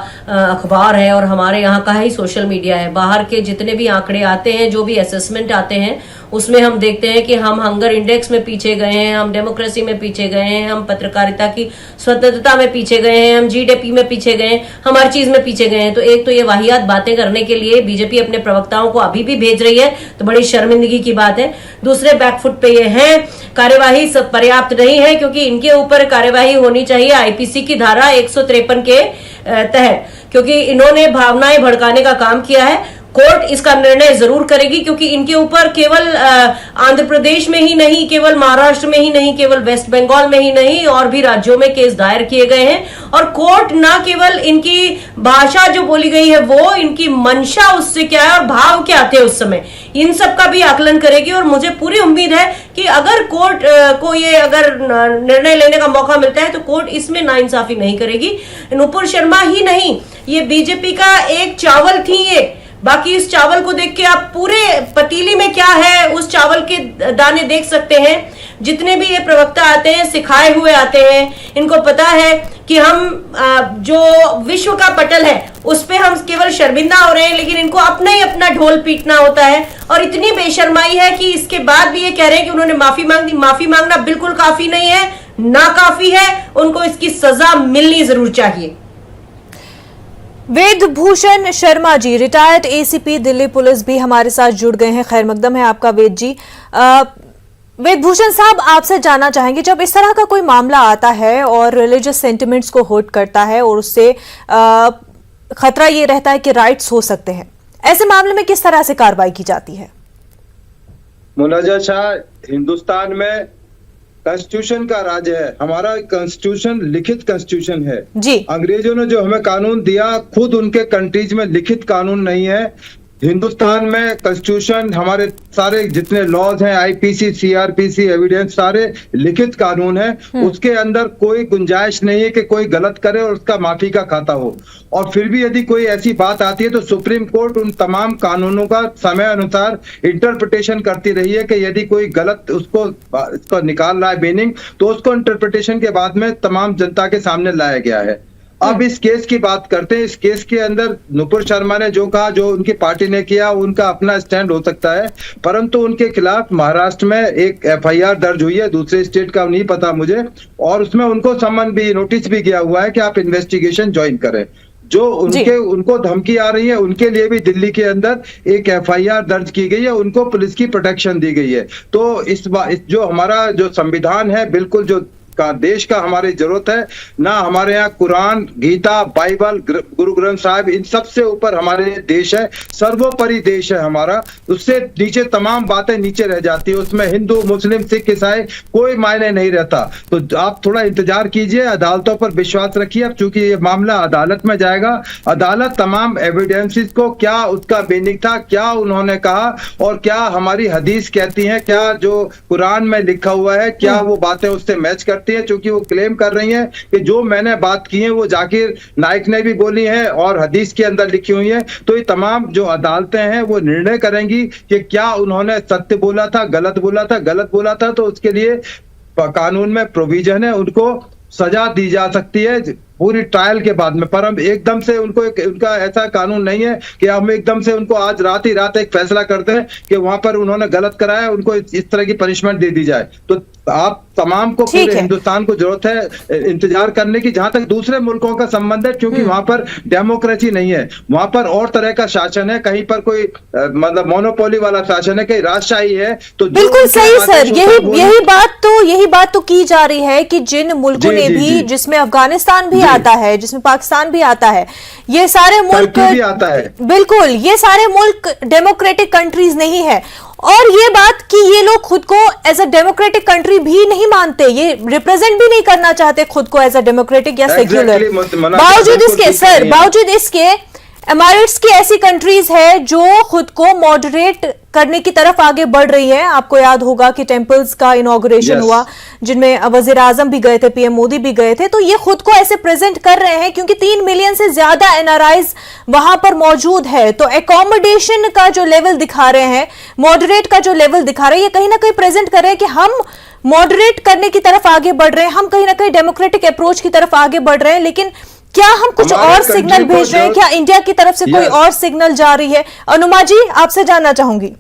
H: अखबार है और हमारे यहाँ का ही सोशल मीडिया है। बाहर के जितने भी आंकड़े आते हैं, जो भी असेसमेंट आते हैं, उसमें हम देखते हैं कि हम हंगर इंडेक्स में पीछे गए हैं, हम डेमोक्रेसी में पीछे गए हैं, हम पत्रकारिता की स्वतंत्रता में पीछे गए हैं, हम जीडीपी में पीछे गए हैं, हम हर चीज में पीछे गए हैं। तो एक तो ये वाहियात बातें करने के लिए बीजेपी अपने प्रवक्ताओं को अभी भी भेज रही है, तो बड़ी शर्मिंदगी की बात है। दूसरे बैकफुट पे ये है, कार्यवाही सब पर्याप्त नहीं है, क्योंकि इनके ऊपर कार्यवाही होनी चाहिए आईपीसी की धारा 153 के तहत, क्योंकि इन्होंने भावनाएं भड़काने का काम किया है। कोर्ट इसका निर्णय जरूर करेगी, क्योंकि इनके ऊपर केवल आंध्र प्रदेश में ही नहीं, केवल महाराष्ट्र में ही नहीं, केवल वेस्ट बंगाल में ही नहीं, और भी राज्यों में केस दायर किए गए हैं। और कोर्ट ना केवल इनकी भाषा जो बोली गई है वो, इनकी मंशा उससे क्या है और भाव क्या थे उस समय, इन सब का भी आकलन करेगी। और मुझे पूरी उम्मीद है कि अगर कोर्ट को ये अगर निर्णय लेने का मौका मिलता है तो कोर्ट इसमें नाइंसाफी नहीं करेगी। नुपुर शर्मा ही नहीं, ये बीजेपी का एक चावल थी ये। बाकी इस चावल को देख के आप पूरे पतीली में क्या है उस चावल के दाने देख सकते हैं। जितने भी ये प्रवक्ता आते हैं सिखाए हुए आते हैं, इनको पता है कि हम जो विश्व का पटल है उस पे हम केवल शर्मिंदा हो रहे हैं, लेकिन इनको अपना ही अपना ढोल पीटना होता है। और इतनी बेशर्माई है कि इसके बाद भी ये कह रहे हैं कि उन्होंने माफी मांग दी। माफी मांगना बिल्कुल काफी नहीं है, ना काफी है, उनको इसकी सजा मिलनी जरूर चाहिए।
F: वेद Bhushan Sharma ji, retired ACP Delhi police, भी हमारे साथ जुड़ गए हैं। खैर मकदम है आपका वेद जी। वेद भूषण साहब, आपसे जानना चाहेंगे, जब इस तरह का कोई मामला आता है और रिलीजियस सेंटिमेंट्स को हर्ट करता है और उससे खतरा ये रहता है कि राइट्स हो सकते हैं, ऐसे मामले में किस तरह से कार्रवाई की जाती है?
I: मुनाजा शाह, हिंदुस्तान में कॉन्स्टिट्यूशन का राज है। हमारा कॉन्स्टिट्यूशन लिखित कॉन्स्टिट्यूशन है
F: जी।
I: अंग्रेजों ने जो हमें कानून दिया, खुद उनके कंट्रीज में लिखित कानून नहीं है। हिंदुस्तान में कॉन्स्टिट्यूशन, हमारे सारे जितने लॉज हैं, आईपीसी, सीआरपीसी, एविडेंस, सारे लिखित कानून है। उसके अंदर कोई गुंजाइश नहीं है कि कोई गलत करे और उसका माफी का खाता हो। और फिर भी यदि कोई ऐसी बात आती है तो सुप्रीम कोर्ट उन तमाम कानूनों का समय अनुसार इंटरप्रिटेशन करती रही है कि यदि कोई गलत उसको निकाल रहा है मीनिंग, तो उसको इंटरप्रिटेशन के बाद में तमाम जनता के सामने लाया गया है। अब इस केस की बात करते हैं। इस केस के अंदर नुपुर शर्मा ने जो कहा, जो उनकी पार्टी ने किया, उनका अपना स्टैंड हो सकता है, परंतु उनके खिलाफ महाराष्ट्र में एक एफआईआर दर्ज हुई है, दूसरे स्टेट का नहीं पता मुझे, और उसमें उनको सम्मन भी, नोटिस भी गया हुआ है कि आप इन्वेस्टिगेशन ज्वाइन करें। जो उनको धमकी आ रही है, उनके लिए भी दिल्ली के अंदर एक एफआईआर दर्ज की गई है, उनको पुलिस की प्रोटेक्शन दी गई है। तो इस जो हमारा जो संविधान है, बिल्कुल जो का देश का हमारी जरूरत है ना, हमारे यहाँ कुरान, गीता, बाइबल, गुरु ग्रंथ साहिब, इन सब से ऊपर हमारे देश है, सर्वोपरि देश है हमारा। उससे नीचे तमाम बातें नीचे रह जाती है, उसमें हिंदू, मुस्लिम, सिख, ईसाई कोई मायने नहीं रहता। तो आप थोड़ा इंतजार कीजिए, अदालतों पर विश्वास रखिए। अब चूंकि ये मामला अदालत में जाएगा, अदालत तमाम एविडेंसेस को, क्या उसका मीनिंग था, क्या उन्होंने कहा और क्या हमारी हदीस कहती है, क्या जो कुरान में लिखा हुआ है, क्या वो बातें उससे मैच करती है। चूंकि वो क्लेम कर रही हैं कि जो मैंने बात की है वो जाकिर नाइक ने भी बोली है और हदीस के अंदर लिखी हुई है। तो ये तमाम जो अदालतें हैं वो निर्णय करेंगी कि क्या उन्होंने सत्य बोला था, गलत बोला था। गलत बोला था तो उसके लिए कानून में प्रोविजन है, उनको सजा दी जा सकती है पूरी ट्रायल के बाद में। पर हम एकदम से उनको उनका ऐसा कानून नहीं है कि हम एकदम से उनको आज रात ही रात एक फैसला करते हैं कि वहां पर उन्होंने गलत कराया, उनको इस तरह की पनिशमेंट दे दी जाए। तो आप तमाम को, पूरे हिंदुस्तान को जरूरत है इंतजार करने की। जहां तक दूसरे मुल्कों का संबंध है, क्योंकि वहां पर डेमोक्रेसी नहीं है, वहां पर और तरह का शासन है, कहीं पर कोई मतलब मोनोपोली वाला शासन है, कहीं राजशाही है। तो
F: बिल्कुल सही सर, यही बात तो की जा रही है कि जिन मुल्कों ने भी, जिसमें अफगानिस्तान भी आता है, जिसमें पाकिस्तान भी आता है, ये सारे मुल्क
I: भी आता है,
F: बिल्कुल ये सारे मुल्क डेमोक्रेटिक कंट्रीज नहीं है। और ये बात कि ये लोग खुद को एज अ डेमोक्रेटिक कंट्री भी नहीं मानते, ये रिप्रेजेंट भी नहीं करना चाहते खुद को एज अ डेमोक्रेटिक या सेक्युलर। बावजूद इसके एमारेट्स की ऐसी कंट्रीज है जो खुद को मॉडरेट करने की तरफ आगे बढ़ रही है। आपको याद होगा कि टेंपल्स का इनॉग्रेशन हुआ, जिनमें वजीर आजम भी गए थे, पीएम मोदी भी गए थे। तो ये खुद को ऐसे प्रेजेंट कर रहे हैं क्योंकि 3 मिलियन से ज्यादा एनआरआईज वहां पर मौजूद है। तो एकोमोडेशन का जो लेवल दिखा रहे हैं, मॉडरेट का जो लेवल दिखा रहे हैं, ये कहीं ना कहीं प्रेजेंट कर रहे हैं कि हम मॉडरेट करने की तरफ आगे बढ़ रहे हैं, हम कहीं ना कहीं डेमोक्रेटिक अप्रोच की तरफ आगे बढ़ रहे हैं, लेकिन क्या हम कुछ और सिग्नल भेज रहे हैं? क्या इंडिया की तरफ से कोई और सिग्नल जा रही है? अनुमा जी, आपसे जानना चाहूंगी।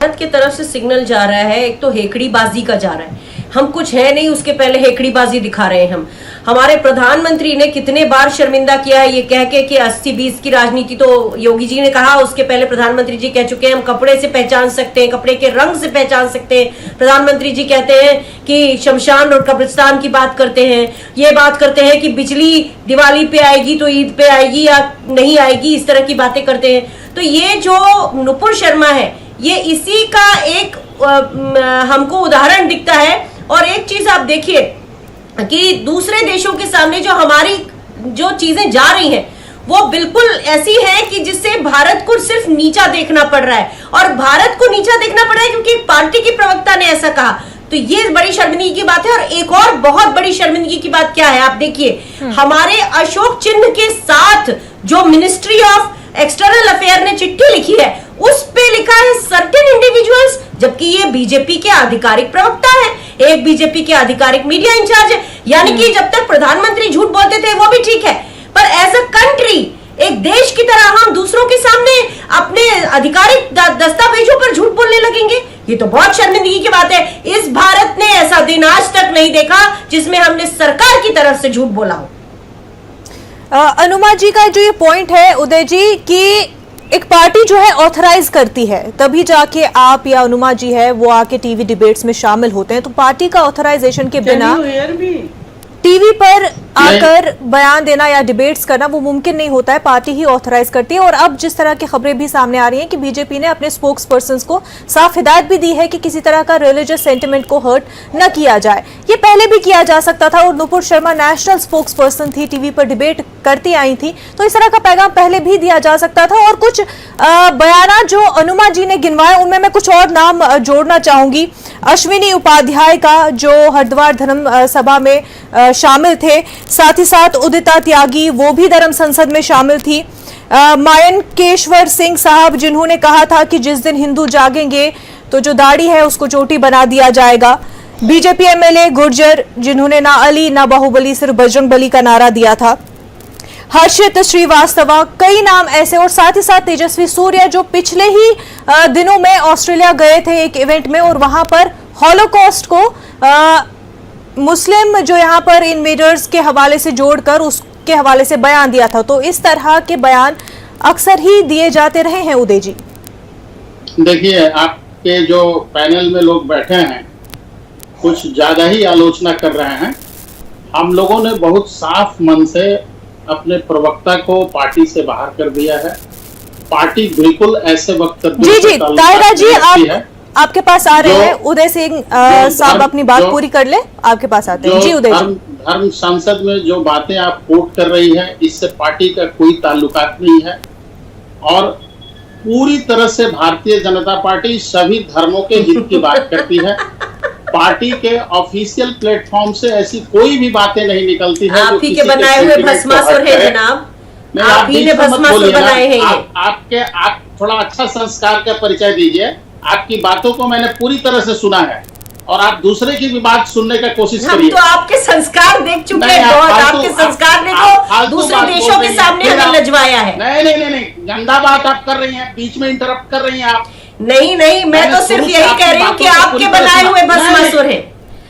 H: भारत की तरफ से सिग्नल जा रहा है, एक तो हेकड़ीबाजी का जा रहा है, हम कुछ है नहीं उसके पहले हेकड़ीबाजी दिखा रहे हैं हम। हमारे प्रधानमंत्री ने कितने बार शर्मिंदा किया है ये कह के कि 80-20 की राजनीति, तो योगी जी ने कहा, उसके पहले प्रधानमंत्री जी कह चुके हैं हम कपड़े से पहचान सकते हैं, कपड़े के रंग से पहचान सकते हैं। प्रधानमंत्री जी कहते हैं कि शमशान और कब्रिस्तान की बात करते हैं, ये बात करते हैं कि बिजली दिवाली पे आएगी तो ईद पे आएगी या नहीं आएगी, इस तरह की बातें करते हैं। तो ये जो नुपुर शर्मा है ये इसी का एक हमको उदाहरण दिखता है। और एक चीज आप देखिए कि दूसरे देशों के सामने जो हमारी जो चीजें जा रही हैं वो बिल्कुल ऐसी है कि जिससे भारत को सिर्फ नीचा देखना पड़ रहा है, और भारत को नीचा देखना पड़ रहा है क्योंकि पार्टी की प्रवक्ता ने ऐसा कहा। तो ये बड़ी शर्मिंदगी की बात है। और एक और बहुत बड़ी शर्मिंदगी की बात क्या है, आप देखिए हमारे अशोक चिन्ह के साथ जो मिनिस्ट्री ऑफ एक्सटर्नल अफेयर ने चिट्ठी लिखी है उस पे लिखा है सर्टेन इंडिविजुअल्स, जबकि ये बीजेपी के आधिकारिक प्रवक्ता है, एक बीजेपी के आधिकारिक मीडिया इंचार्ज है। यानी कि जब तक प्रधानमंत्री झूठ बोलते थे वो भी ठीक है, पर एज अ कंट्री, एक देश की तरह हम दूसरों के सामने अपने आधिकारिक दस्तावेजों पर झूठ बोलने लगेंगे, ये तो बहुत शर्मिंदगी की बात है। इस भारत ने ऐसा दिन आज तक नहीं देखा जिसमें हमने सरकार की तरफ से झूठ बोला हो।
F: अनुमा जी का जो ये पॉइंट है उदय जी कि एक पार्टी जो है ऑथराइज करती है तभी जाके आप या अनुमा जी है वो आके टीवी डिबेट्स में शामिल होते हैं, तो पार्टी का ऑथराइजेशन के बिना टीवी पर आकर बयान देना या डिबेट्स करना वो मुमकिन नहीं होता है, पार्टी ही ऑथराइज करती है। और अब जिस तरह की खबरें भी सामने आ रही हैं कि बीजेपी ने अपने स्पोक्स पर्सन्स को साफ हिदायत भी दी है कि किसी तरह का रिलीजियस सेंटिमेंट को हर्ट न किया जाए। ये पहले भी किया जा सकता था और Nupur Sharma national spokes person थी, टीवी पर डिबेट करती आई थी, तो इस तरह का पैगाम पहले भी दिया जा सकता था। और कुछ बयान जो अनुमा जी ने गिनवाए उनमें मैं कुछ और नाम जोड़ना चाहूंगी। अश्विनी उपाध्याय का जो हरिद्वार धर्म सभा में शामिल थे, साथ ही साथ उदिता त्यागी वो भी धर्म संसद में शामिल थी। मायनकेश्वर सिंह साहब जिन्होंने कहा था कि जिस दिन हिंदू जागेंगे तो जो दाढ़ी है उसको चोटी बना दिया जाएगा। बीजेपी एमएलए गुर्जर जिन्होंने ना अली ना बाहुबली सिर्फ बजरंग बली का नारा दिया था। हर्षित श्रीवास्तव, कई नाम ऐसे, और साथ ही साथ तेजस्वी सूर्या जो पिछले ही दिनों में ऑस्ट्रेलिया गए थे एक इवेंट में और वहां पर हॉलोकॉस्ट को मुस्लिम जो यहाँ पर इन्वेडर्स के हवाले से जोड़कर उसके हवाले से बयान दिया था। तो इस तरह के बयान अक्सर ही दिए जाते रहे हैं उदय जी।
G: देखिए, आपके जो पैनल में लोग बैठे हैं कुछ ज्यादा ही आलोचना कर रहे हैं। हम लोगों ने बहुत साफ मन से अपने प्रवक्ता को पार्टी से बाहर कर दिया है। पार्टी बिल्कुल ऐसे वक्तव्य
F: जी दायरा जी आपके पास आ रहे हैं। उदय सिंह साहब अपनी बात पूरी कर ले, आपके पास आते हैं। जी उदय जी,
G: धर्म संसद में जो बातें आप कोट कर रही है इससे पार्टी का कोई ताल्लुकात नहीं है, और पूरी तरह से भारतीय जनता पार्टी सभी धर्मों के हित की बात करती है। पार्टी के ऑफिशियल प्लेटफॉर्म से ऐसी कोई भी बातें नहीं निकलती है।
H: आप ही के बनाए हुए भस्मासुर है जनाब, आप ही ने भस्मासुर बनाए हैं।
G: आप थोड़ा अच्छा संस्कार का परिचय दीजिए। आपकी बातों को मैंने पूरी तरह से सुना है और आप दूसरे की भी बात सुनने का कोशिश करिए।
H: हम तो आपके संस्कार देख चुके हैं, आपके संस्कार देखो, दूसरे देशों के सामने हमें लजवाया है।
G: नहीं, गंदा बात आप कर रही हैं, बीच में इंटरप्ट कर रही हैं आप।
H: नहीं, मैं तो सिर्फ यही कह रही हूँ कि आपके बनाए हुए भस्मासुर है,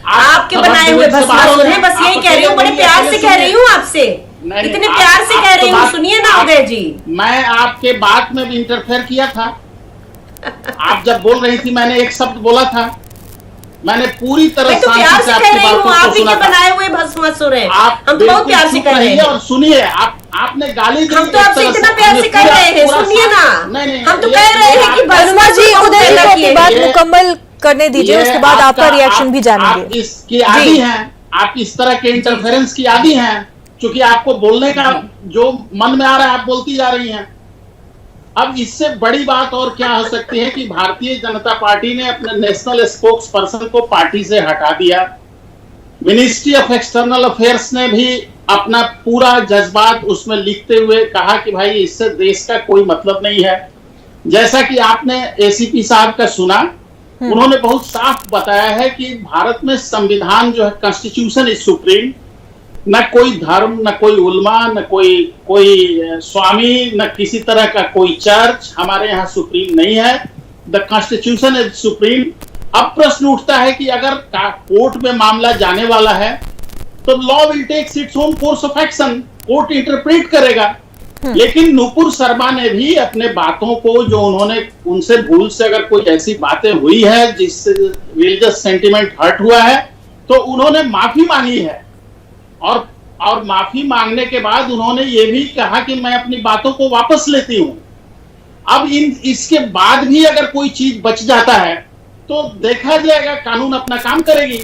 H: आपके बनाए हुए भस्मासुर है, बस यही कह रही हूँ। बड़े प्यार से कह रही हूँ आपसे, इतने प्यार से कह रही हूँ, सुनिए ना उदय जी।
G: मैं आपके बात में भी इंटरफेयर किया था। आप जब बोल रही थी मैंने एक शब्द बोला था, मैंने पूरी तरह
H: तो प्यार से कह रही हूँ, आप ही के बनाए हुए भस्मासुर हैं। हम तो बहुत प्यार से कह रहे हैं।
G: और सुनिए, आपने गाली दी,
H: हम तो आपसे इतना प्यार से कह रहे हैं, सुनिए ना। हम तो कह रहे हैं कि
F: अनुमा जी उदय जी की बात मुकम्मल करने दीजिए, उसके बाद आपका रिएक्शन भी जानेंगे।
G: आप इसकी आदी हैं, आप इस तरह के इंटरफेरेंस की आदी हैं, क्योंकि आपको बोलने का जो मन में आ रहा है आप बोलती जा रही हैं। अब इससे बड़ी बात और क्या हो सकती है कि भारतीय जनता पार्टी ने अपने नेशनल स्पोक्स पर्सन को पार्टी से हटा दिया। मिनिस्ट्री ऑफ एक्सटर्नल अफेयर्स ने भी अपना पूरा जज्बात उसमें लिखते हुए कहा कि भाई इससे देश का कोई मतलब नहीं है। जैसा कि आपने एसीपी साहब का सुना, उन्होंने बहुत साफ बताया है कि भारत में संविधान जो है, कॉन्स्टिट्यूशन इज सुप्रीम। न कोई धर्म, न कोई उल्मा, न कोई स्वामी, न किसी तरह का कोई चर्च हमारे यहाँ सुप्रीम नहीं है। The constitution is supreme. अब प्रश्न उठता है कि अगर कोर्ट में मामला जाने वाला है तो law will take its own course of action, court interpret करेगा। लेकिन नुपुर शर्मा ने भी अपने बातों को, जो उन्होंने उनसे भूल से अगर कोई ऐसी बातें हुई है जिससे रिलीजियस सेंटिमेंट हर्ट हुआ है, तो उन्होंने माफी मांगी है। और माफी मांगने के बाद उन्होंने ये भी कहा कि मैं अपनी बातों को वापस लेती हूं। अब इसके बाद भी अगर कोई चीज बच जाता है तो देखा जाएगा, कानून अपना काम करेगी।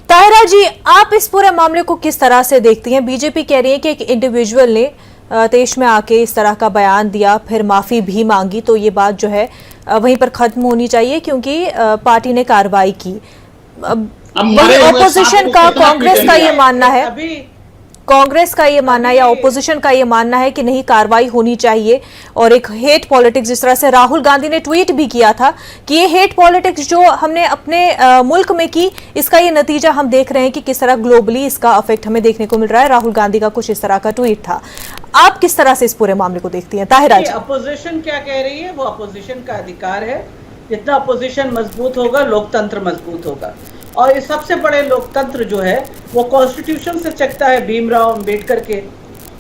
F: ताहिरा जी, आप इस पूरे मामले को किस तरह से देखती हैं? बीजेपी कह रही है कि एक इंडिविजुअल ने देश में आके इस तरह का बयान दिया, फिर माफी भी मांगी, तो ये बात जो है वहीं पर खत्म होनी चाहिए क्योंकि पार्टी ने कार्रवाई की। ऑपोजिशन का, कांग्रेस का ये मानना है, कांग्रेस का ये मानना है या ऑपोजिशन का ये मानना है कि नहीं, कार्रवाई होनी चाहिए। और एक हेट पॉलिटिक्स, जिस तरह से राहुल गांधी ने ट्वीट भी किया था कि ये हेट पॉलिटिक्स जो हमने अपने मुल्क में की, इसका ये नतीजा हम देख रहे हैं कि किस तरह ग्लोबली इसका इफेक्ट हमें देखने को मिल रहा है। राहुल गांधी का कुछ इस तरह का ट्वीट था। आप किस तरह से इस पूरे मामले को देखती हैं ताहिरा जी?
J: अपोजिशन क्या कह रही है वो अपोजिशन का अधिकार है। जितना अपोजिशन मजबूत होगा, लोकतंत्र मजबूत होगा। और ये सबसे बड़े लोकतंत्र जो है वो कॉन्स्टिट्यूशन से चलता है, भीमराव अंबेडकर के,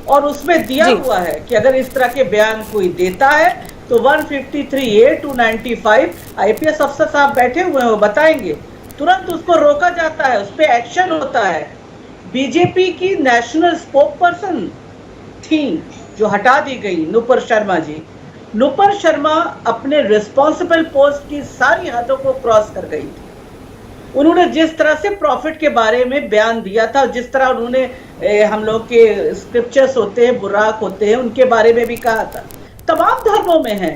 J: और उसमें दिया हुआ है कि अगर इस तरह के बयान कोई देता है तो 153A to 95 IPS अफसर साहब बैठे हुए हैं, वो बताएंगे, तुरंत उसको रोका जाता है, उस पर एक्शन होता है। बीजेपी की नेशनल स्पोक पर्सन थी जो हटा दी गई, नुपुर शर्मा जी। नुपुर शर्मा अपने रिस्पॉन्सिबल पोस्ट की सारी हदों को क्रॉस कर गई थी। उन्होंने जिस तरह से प्रॉफिट के बारे में बयान दिया था, जिस तरह उन्होंने हम लोग के स्क्रिप्चर्स होते हैं, बुराक होते हैं, उनके बारे में भी कहा था। तमाम धर्मों में है,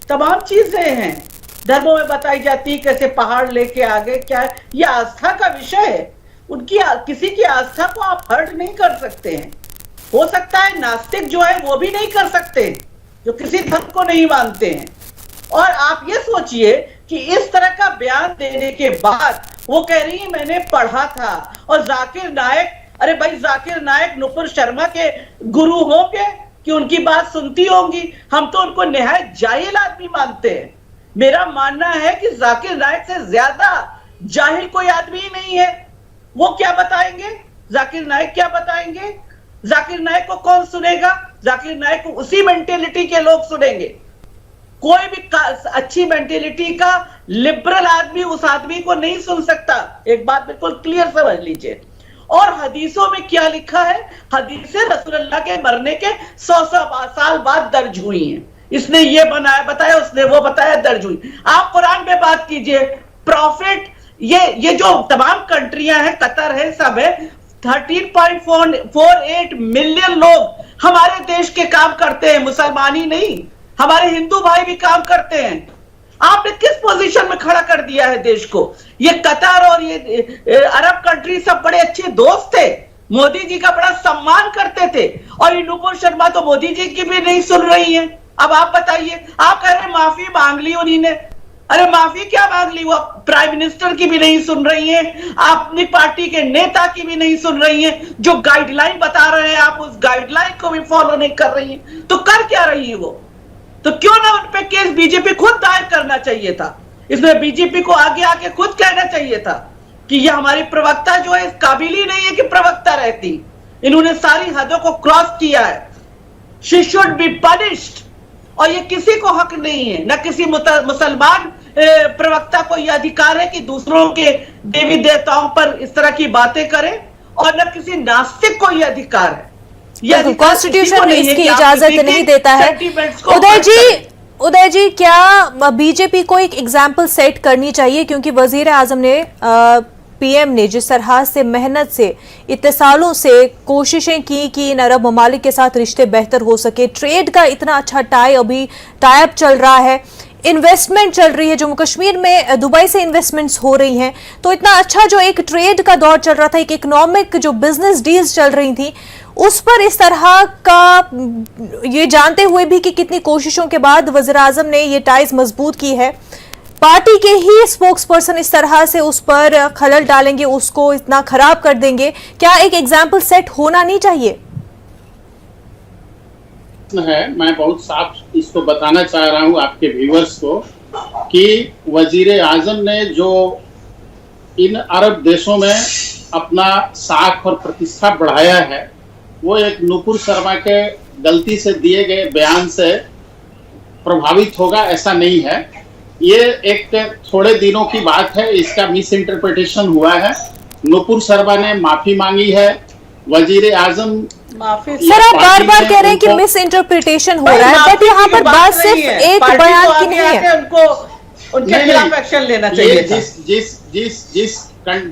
J: तमाम चीजें हैं, धर्मों में बताई जाती है कैसे पहाड़ लेके आ गए, क्या है, ये आस्था का विषय है। उनकी किसी की आस्था को आप हर्ट नहीं कर सकते हैं। हो सकता है नास्तिक जो है वो भी नहीं कर सकते, जो किसी धर्म को नहीं मानते हैं। और आप ये सोचिए कि इस तरह का बयान देने के बाद वो कह रही है मैंने पढ़ा था। और जाकिर नायक, अरे भाई जाकिर नायक नुपुर शर्मा के गुरु होंगे कि उनकी बात सुनती होंगी? हम तो उनको निहायत जाहिल आदमी मानते हैं। मेरा मानना है कि जाकिर नायक से ज्यादा जाहिल कोई आदमी ही नहीं है। वो क्या बताएंगे? जाकिर नायक क्या बताएंगे? जाकिर नायक को कौन सुनेगा? जाकिर नायक को उसी मेंटेलिटी के लोग सुनेंगे। कोई भी अच्छी मेंटेलिटी का लिबरल आदमी उस आदमी को नहीं सुन सकता। एक बात बिल्कुल क्लियर समझ लीजिए। और हदीसों में क्या लिखा है? हदीसें रसूलुल्लाह के मरने के 100 साल बाद दर्ज हुई हैं। इसने ये बताया, उसने वो बताया, दर्ज हुई। आप कुरान में बात कीजिए, प्रॉफिट, ये जो तमाम कंट्रियां हैं, कतर है, सब है, 13.48 मिलियन लोग हमारे देश के काम करते हैं, मुसलमान ही नहीं, हमारे हिंदू भाई भी काम करते हैं। आपने किस पोजीशन में खड़ा कर दिया है देश को? ये कतर और ये अरब कंट्री सब बड़े अच्छे दोस्त थे, मोदी जी का बड़ा सम्मान करते थे, और ये नुपुर शर्मा तो मोदी जी की भी नहीं सुन रही है। अब आप बताइए, आप कह रहे माफी मांग ली उन्होंने, अरे माफी क्या मांग ली? वो प्राइम मिनिस्टर की भी नहीं सुन रही है, अपनी पार्टी के नेता की भी नहीं सुन रही है। जो गाइडलाइन बता रहे हैं आप उस गाइडलाइन को भी फॉलो नहीं कर रही है, तो कर क्या रही है वो? तो क्यों ना उन पे केस बीजेपी खुद दायर करना चाहिए था। इसमें बीजेपी को आगे आके खुद कहना चाहिए था कि ये हमारी प्रवक्ता जो है इस काबिल ही नहीं है कि प्रवक्ता रहती। इन्होंने सारी हदों को क्रॉस किया है। She should be punished. और ये किसी को हक नहीं है, न किसी मुसलमान प्रवक्ता को यह अधिकार है कि दूसरों के देवी देवताओं पर इस तरह की बातें करे, और न किसी नास्तिक को यह अधिकार है।
F: कॉन्स्टिट्यूशन इसकी इजाजत नहीं देता है। उदय जी, क्या बीजेपी को एक एग्जाम्पल सेट करनी चाहिए? क्योंकि वजीर आजम ने, पीएम ने जिस तरह से मेहनत से, इत्तेसालों से कोशिशें की कि इन अरब ममालिक के साथ रिश्ते बेहतर हो सके, ट्रेड का इतना अच्छा टाई अप चल रहा है, इन्वेस्टमेंट चल रही है, जम्मू कश्मीर में दुबई से इन्वेस्टमेंट्स हो रही हैं, तो इतना अच्छा जो एक ट्रेड का दौर चल रहा था, एक इकोनॉमिक जो बिजनेस डील्स चल रही थी, उस पर इस तरह का, ये जानते हुए भी कि कितनी कोशिशों के बाद वज़ीर आज़म ने ये टाइज मजबूत की है, पार्टी के ही स्पोक्स पर्सन इस तरह से उस पर खलल डालेंगे, उसको इतना खराब कर देंगे, क्या एक एग्जाम्पल सेट होना नहीं चाहिए?
G: है, मैं बहुत साफ इसको बताना चाह रहा हूं आपके व्यूअर्स को कि वजीर आजम ने जो इन अरब देशों में अपना साख और प्रतिष्ठा बढ़ाया है, वो एक नुपुर शर्मा के गलती से दिए गए बयान से प्रभावित होगा ऐसा नहीं है। ये एक थोड़े दिनों की बात है, इसका मिस इंटरप्रिटेशन हुआ है। नुपुर शर्मा ने माफी मांगी है, वजीर आजम
F: सर आप बार बार कह रहे हैं कि मिस इंटरप्रिटेशन हो रहा है, बट यहाँ पर बात सिर्फ एक बयान की नहीं है।
J: उनको उनके खिलाफ एक्शन लेना चाहिए।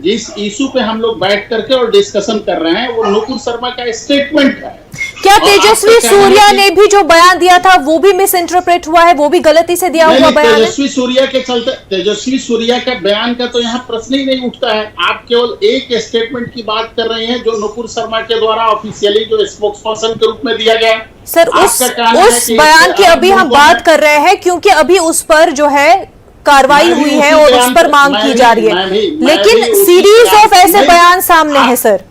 G: जिस इशू पे हम लोग बैठ करके और डिस्कशन कर रहे हैं वो नुपुर शर्मा का स्टेटमेंट है।
F: क्या तेजस्वी सूर्या ने भी जो बयान दिया था वो भी मिस इंटरप्रेट हुआ है, वो भी गलती से दिया हुआ बयान है?
G: तेजस्वी सूर्या के चलते तेजस्वी सूर्या का बयान का तो यहाँ प्रश्न ही नहीं उठता है। आप केवल एक स्टेटमेंट की बात कर रहे हैं जो नुपुर शर्मा के द्वारा ऑफिशियली जो स्पोक्स पर्सन के रूप में दिया गया।
F: सर उस बयान की अभी हम बात कर रहे हैं, क्योंकि अभी उस पर जो है कार्रवाई हुई है और उस पर मांग की जा रही है, लेकिन सीरीज ऑफ ऐसे बयान सामने है सर।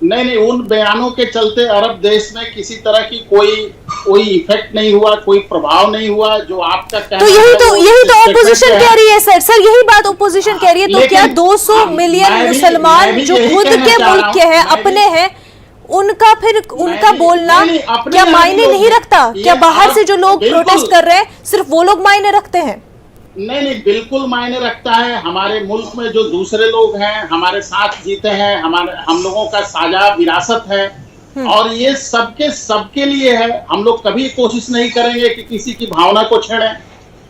G: नहीं, उन बयानों के चलते अरब देश में किसी तरह की कोई इफेक्ट नहीं हुआ, कोई प्रभाव नहीं हुआ जो आपका कहना।
F: तो यही तो ऑपोजिशन कह रही है सर, यही बात ऑपोजिशन कह रही है। तो क्या 200 मिलियन मुसलमान जो खुद के मुल्क के हैं, अपने हैं, उनका बोलना क्या मायने नहीं रखता? क्या बाहर से जो लोग प्रोटेस्ट कर रहे हैं सिर्फ वो लोग मायने रखते हैं?
G: नहीं, बिल्कुल मायने रखता है। हमारे मुल्क में जो दूसरे लोग हैं, हमारे साथ जीते हैं, हम लोगों का साझा विरासत है और ये सबके लिए है। हम लोग कभी कोशिश नहीं करेंगे कि किसी की भावना को छेड़ें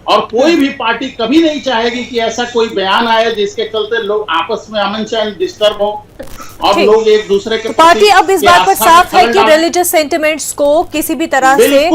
G: और कोई भी पार्टी कभी नहीं चाहेगी कि ऐसा कोई बयान आए जिसके चलते लोग आपस में अमन चैन डिस्टर्ब हो और लोग एक दूसरे के
F: पार्टी अब इस बात पर साफ है कि रिलीजियस सेंटिमेंट्स को किसी भी तरह से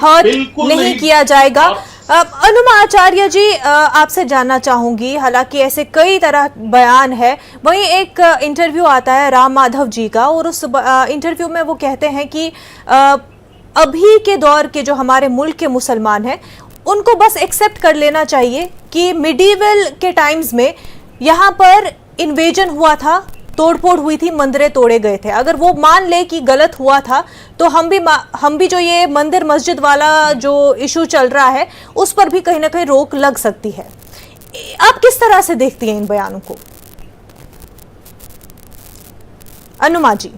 F: हर्ट नहीं किया जाएगा। अनुमा आचार्य जी, आपसे जानना चाहूंगी, हालांकि ऐसे कई तरह बयान है, वहीं एक इंटरव्यू आता है राम माधव जी का और उस इंटरव्यू में वो कहते हैं कि अभी के दौर के जो हमारे मुल्क के मुसलमान हैं उनको बस एक्सेप्ट कर लेना चाहिए कि मिडीवल के टाइम्स में यहाँ पर इन्वेजन हुआ था, तोड़फोड़ हुई थी, मंदिरें तोड़े गए थे। अगर वो मान ले कि गलत हुआ था तो हम भी जो ये मंदिर मस्जिद वाला जो इशू चल रहा है उस पर भी कहीं ना कहीं रोक लग सकती है। आप किस तरह से देखती हैं इन बयानों को? अनुमा जी।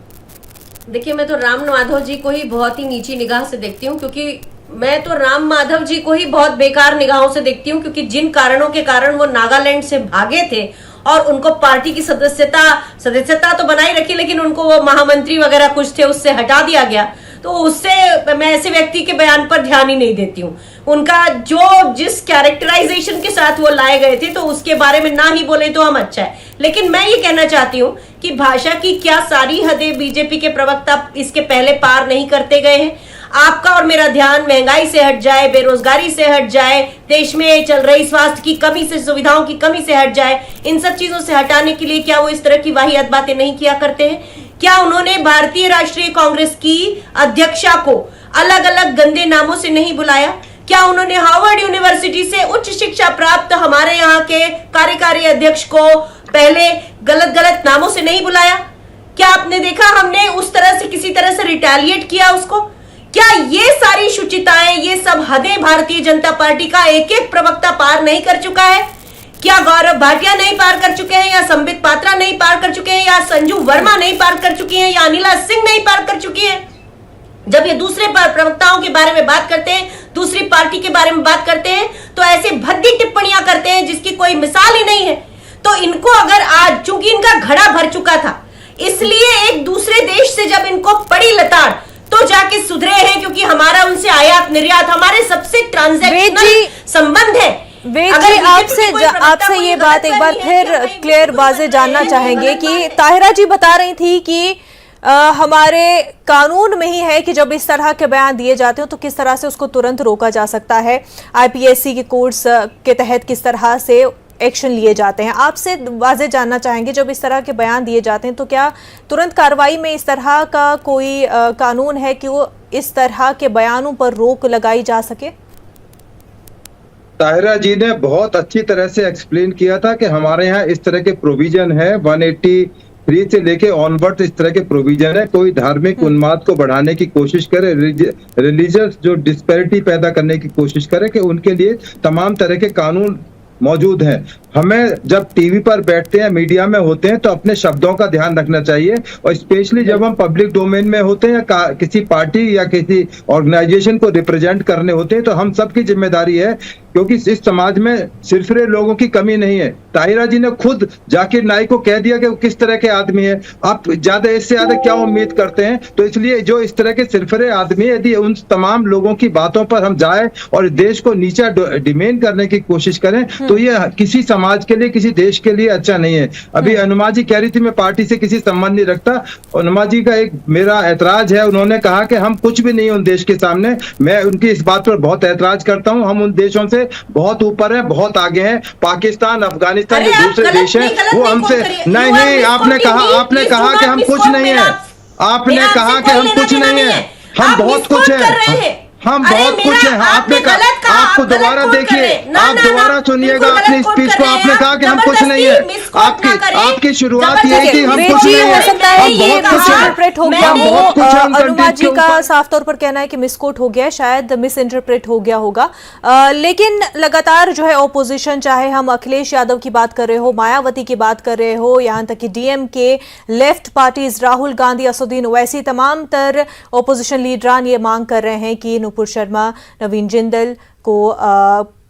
H: देखिए, मैं तो राम माधव जी को ही बहुत ही नीची निगाह से देखती हूँ, क्योंकि मैं तो राम माधव जी को ही बहुत बेकार निगाहों से देखती हूँ, क्योंकि जिन कारणों के कारण वो नागालैंड से भागे थे और उनको पार्टी की सदस्यता तो बनाई रखी, लेकिन उनको वो महामंत्री वगैरह कुछ थे उससे हटा दिया गया। तो उससे मैं ऐसे व्यक्ति के बयान पर ध्यान ही नहीं देती हूँ। उनका जिस कैरेक्टराइजेशन के साथ वो लाए गए थे तो उसके बारे में ना ही बोले तो हम अच्छा है। लेकिन मैं ये कहना चाहती हूँ कि भाषा की क्या सारी हदें बीजेपी के प्रवक्ता इसके पहले पार नहीं करते गए हैं? आपका और मेरा ध्यान महंगाई से हट जाए, बेरोजगारी से हट जाए, देश में चल रही स्वास्थ्य की कमी से, सुविधाओं की कमी से हट जाए, इन सब चीजों से हटाने के लिए क्या वो इस तरह की वाहियात बातें नहीं किया करते हैं? क्या उन्होंने भारतीय राष्ट्रीय कांग्रेस की अध्यक्षा को अलग अलग गंदे नामों से नहीं बुलाया? क्या उन्होंने हार्वर्ड यूनिवर्सिटी से उच्च शिक्षा प्राप्त हमारे यहाँ के कार्यकारी अध्यक्ष को पहले गलत नामों से नहीं बुलाया? क्या आपने देखा हमने उस तरह से किसी तरह से रिटेलिएट किया उसको? क्या ये सारी शुचिताएं, ये सब हदें भारतीय जनता पार्टी का एक एक प्रवक्ता पार नहीं कर चुका है? क्या गौरव भाटिया नहीं पार कर चुके हैं, या संबित पात्रा नहीं पार कर चुके हैं, या संजू वर्मा नहीं पार कर चुकी हैं, या अनिला सिंह नहीं पार कर चुकी हैं? जब ये दूसरे प्रवक्ताओं के बारे में बात करते हैं, दूसरी पार्टी के बारे में बात करते हैं, तो ऐसे भद्दी टिप्पणियां करते हैं जिसकी कोई मिसाल ही नहीं है। तो इनको अगर आज, चूंकि इनका घड़ा भर चुका था, इसलिए एक दूसरे देश से जब इनको पड़ी लताड़ तो जाके सुधरे हैं, क्योंकि हमारा उनसे आयात निर्यात, हमारे सबसे ट्रांजैक्शनल संबंध है।
F: जी, आपसे ये बात एक बार फिर क्लियर वाजे जानना चाहेंगे कि ताहिरा जी बता रही थी कि हमारे कानून में ही है कि जब इस तरह के बयान दिए जाते हो तो किस तरह से उसको तुरंत रोका जा सकता है। आईपीएससी के कोर्स के तहत किस तरह से एक्शन लिए जाते हैं। आपसे वाज़ेह जानना चाहेंगे, जब इस तरह के बयान दिए जाते हैं तो क्या तुरंत कार्रवाई में इस तरह का कोई कानून है कि वो इस तरह के बयानों पर रोक लगाई जा सके?
I: ताहिरा जी ने बहुत अच्छी तरह से एक्सप्लेन किया था कि हमारे यहाँ इस तरह के प्रोविजन है, 183 से लेके ऑनवर्ड इस तरह के प्रोविजन है। कोई धार्मिक उन्माद को बढ़ाने की कोशिश करे, रिलीजियस जो डिस्पैरिटी पैदा करने की कोशिश करे, कि उनके लिए तमाम तरह के कानून मौजूद हैं। हमें जब टीवी पर बैठते हैं, मीडिया में होते हैं, तो अपने शब्दों का ध्यान रखना चाहिए, और स्पेशली जब हम पब्लिक डोमेन में होते हैं या किसी पार्टी या किसी ऑर्गेनाइजेशन को रिप्रेजेंट करने होते हैं, तो हम सबकी जिम्मेदारी है, क्योंकि इस समाज में सिरफिरे लोगों की कमी नहीं है। ताहिरा जी ने खुद जाकिर नाइक को कह दिया कि वो किस तरह के आदमी है। आप ज्यादा इससे ज्यादा क्या उम्मीद करते हैं? तो इसलिए जो इस तरह के सिरफिरे आदमी, यदि उन तमाम लोगों की बातों पर हम जाए और देश को नीचा डिमेन करने की कोशिश करें, तो ये किसी समाज के लिए, किसी देश के लिए अच्छा नहीं है। अभी अनुमा जी कह रही थी मैं पार्टी से किसी संबंध नहीं रखता। अनुमा जी का एक मेरा ऐतराज है, उन्होंने कहा कि हम कुछ भी नहीं उन देश के सामने। मैं उनकी इस बात पर बहुत ऐतराज करता हूं। हम उन देशों से बहुत ऊपर हैं, बहुत आगे हैं। पाकिस्तान, अफगानिस्तान जो दूसरे देश हैं वो हमसे नहीं। आपने कहा कि हम कुछ नहीं है। आपने कहा कि हम कुछ नहीं है। हम बहुत कुछ है। हम बहुत कुछ है। आपने कहा, आपको दोबारा देखिए, आप दोबारा सुनिएगा अपनी स्पीच को। आपने कहा कि हम कुछ नहीं है। आपकी शुरुआत ये है कि हम कुछ नहीं है।
F: हो सकता है ये मिस इंटरप्रेट हो गया हो। अनुमा जी का साफ तौर पर कहना है कि मिसकोट हो गया है, शायद मिस इंटरप्रेट हो गया होगा। लेकिन लगातार जो है ऑपोजिशन, चाहे हम अखिलेश यादव की बात कर रहे हो, मायावती की बात कर रहे हो, यहाँ तक कि DMK, left parties, Rahul Gandhi, Asaduddin Owaisi, तमाम तर ऑपोजिशन लीडरान ये मांग कर रहे हैं कि नुपुर शर्मा, नवीन जिंदल को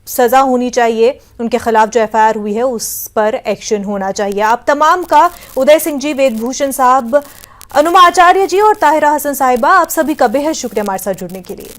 F: सजा होनी चाहिए, उनके खिलाफ जो एफआईआर हुई है उस पर एक्शन होना चाहिए। आप तमाम का, उदय सिंह जी, वेदभूषण साहब, अनुमा आचार्य जी और ताहिरा हसन साहिबा, आप सभी का बेहद शुक्रिया हमारे साथ जुड़ने के लिए।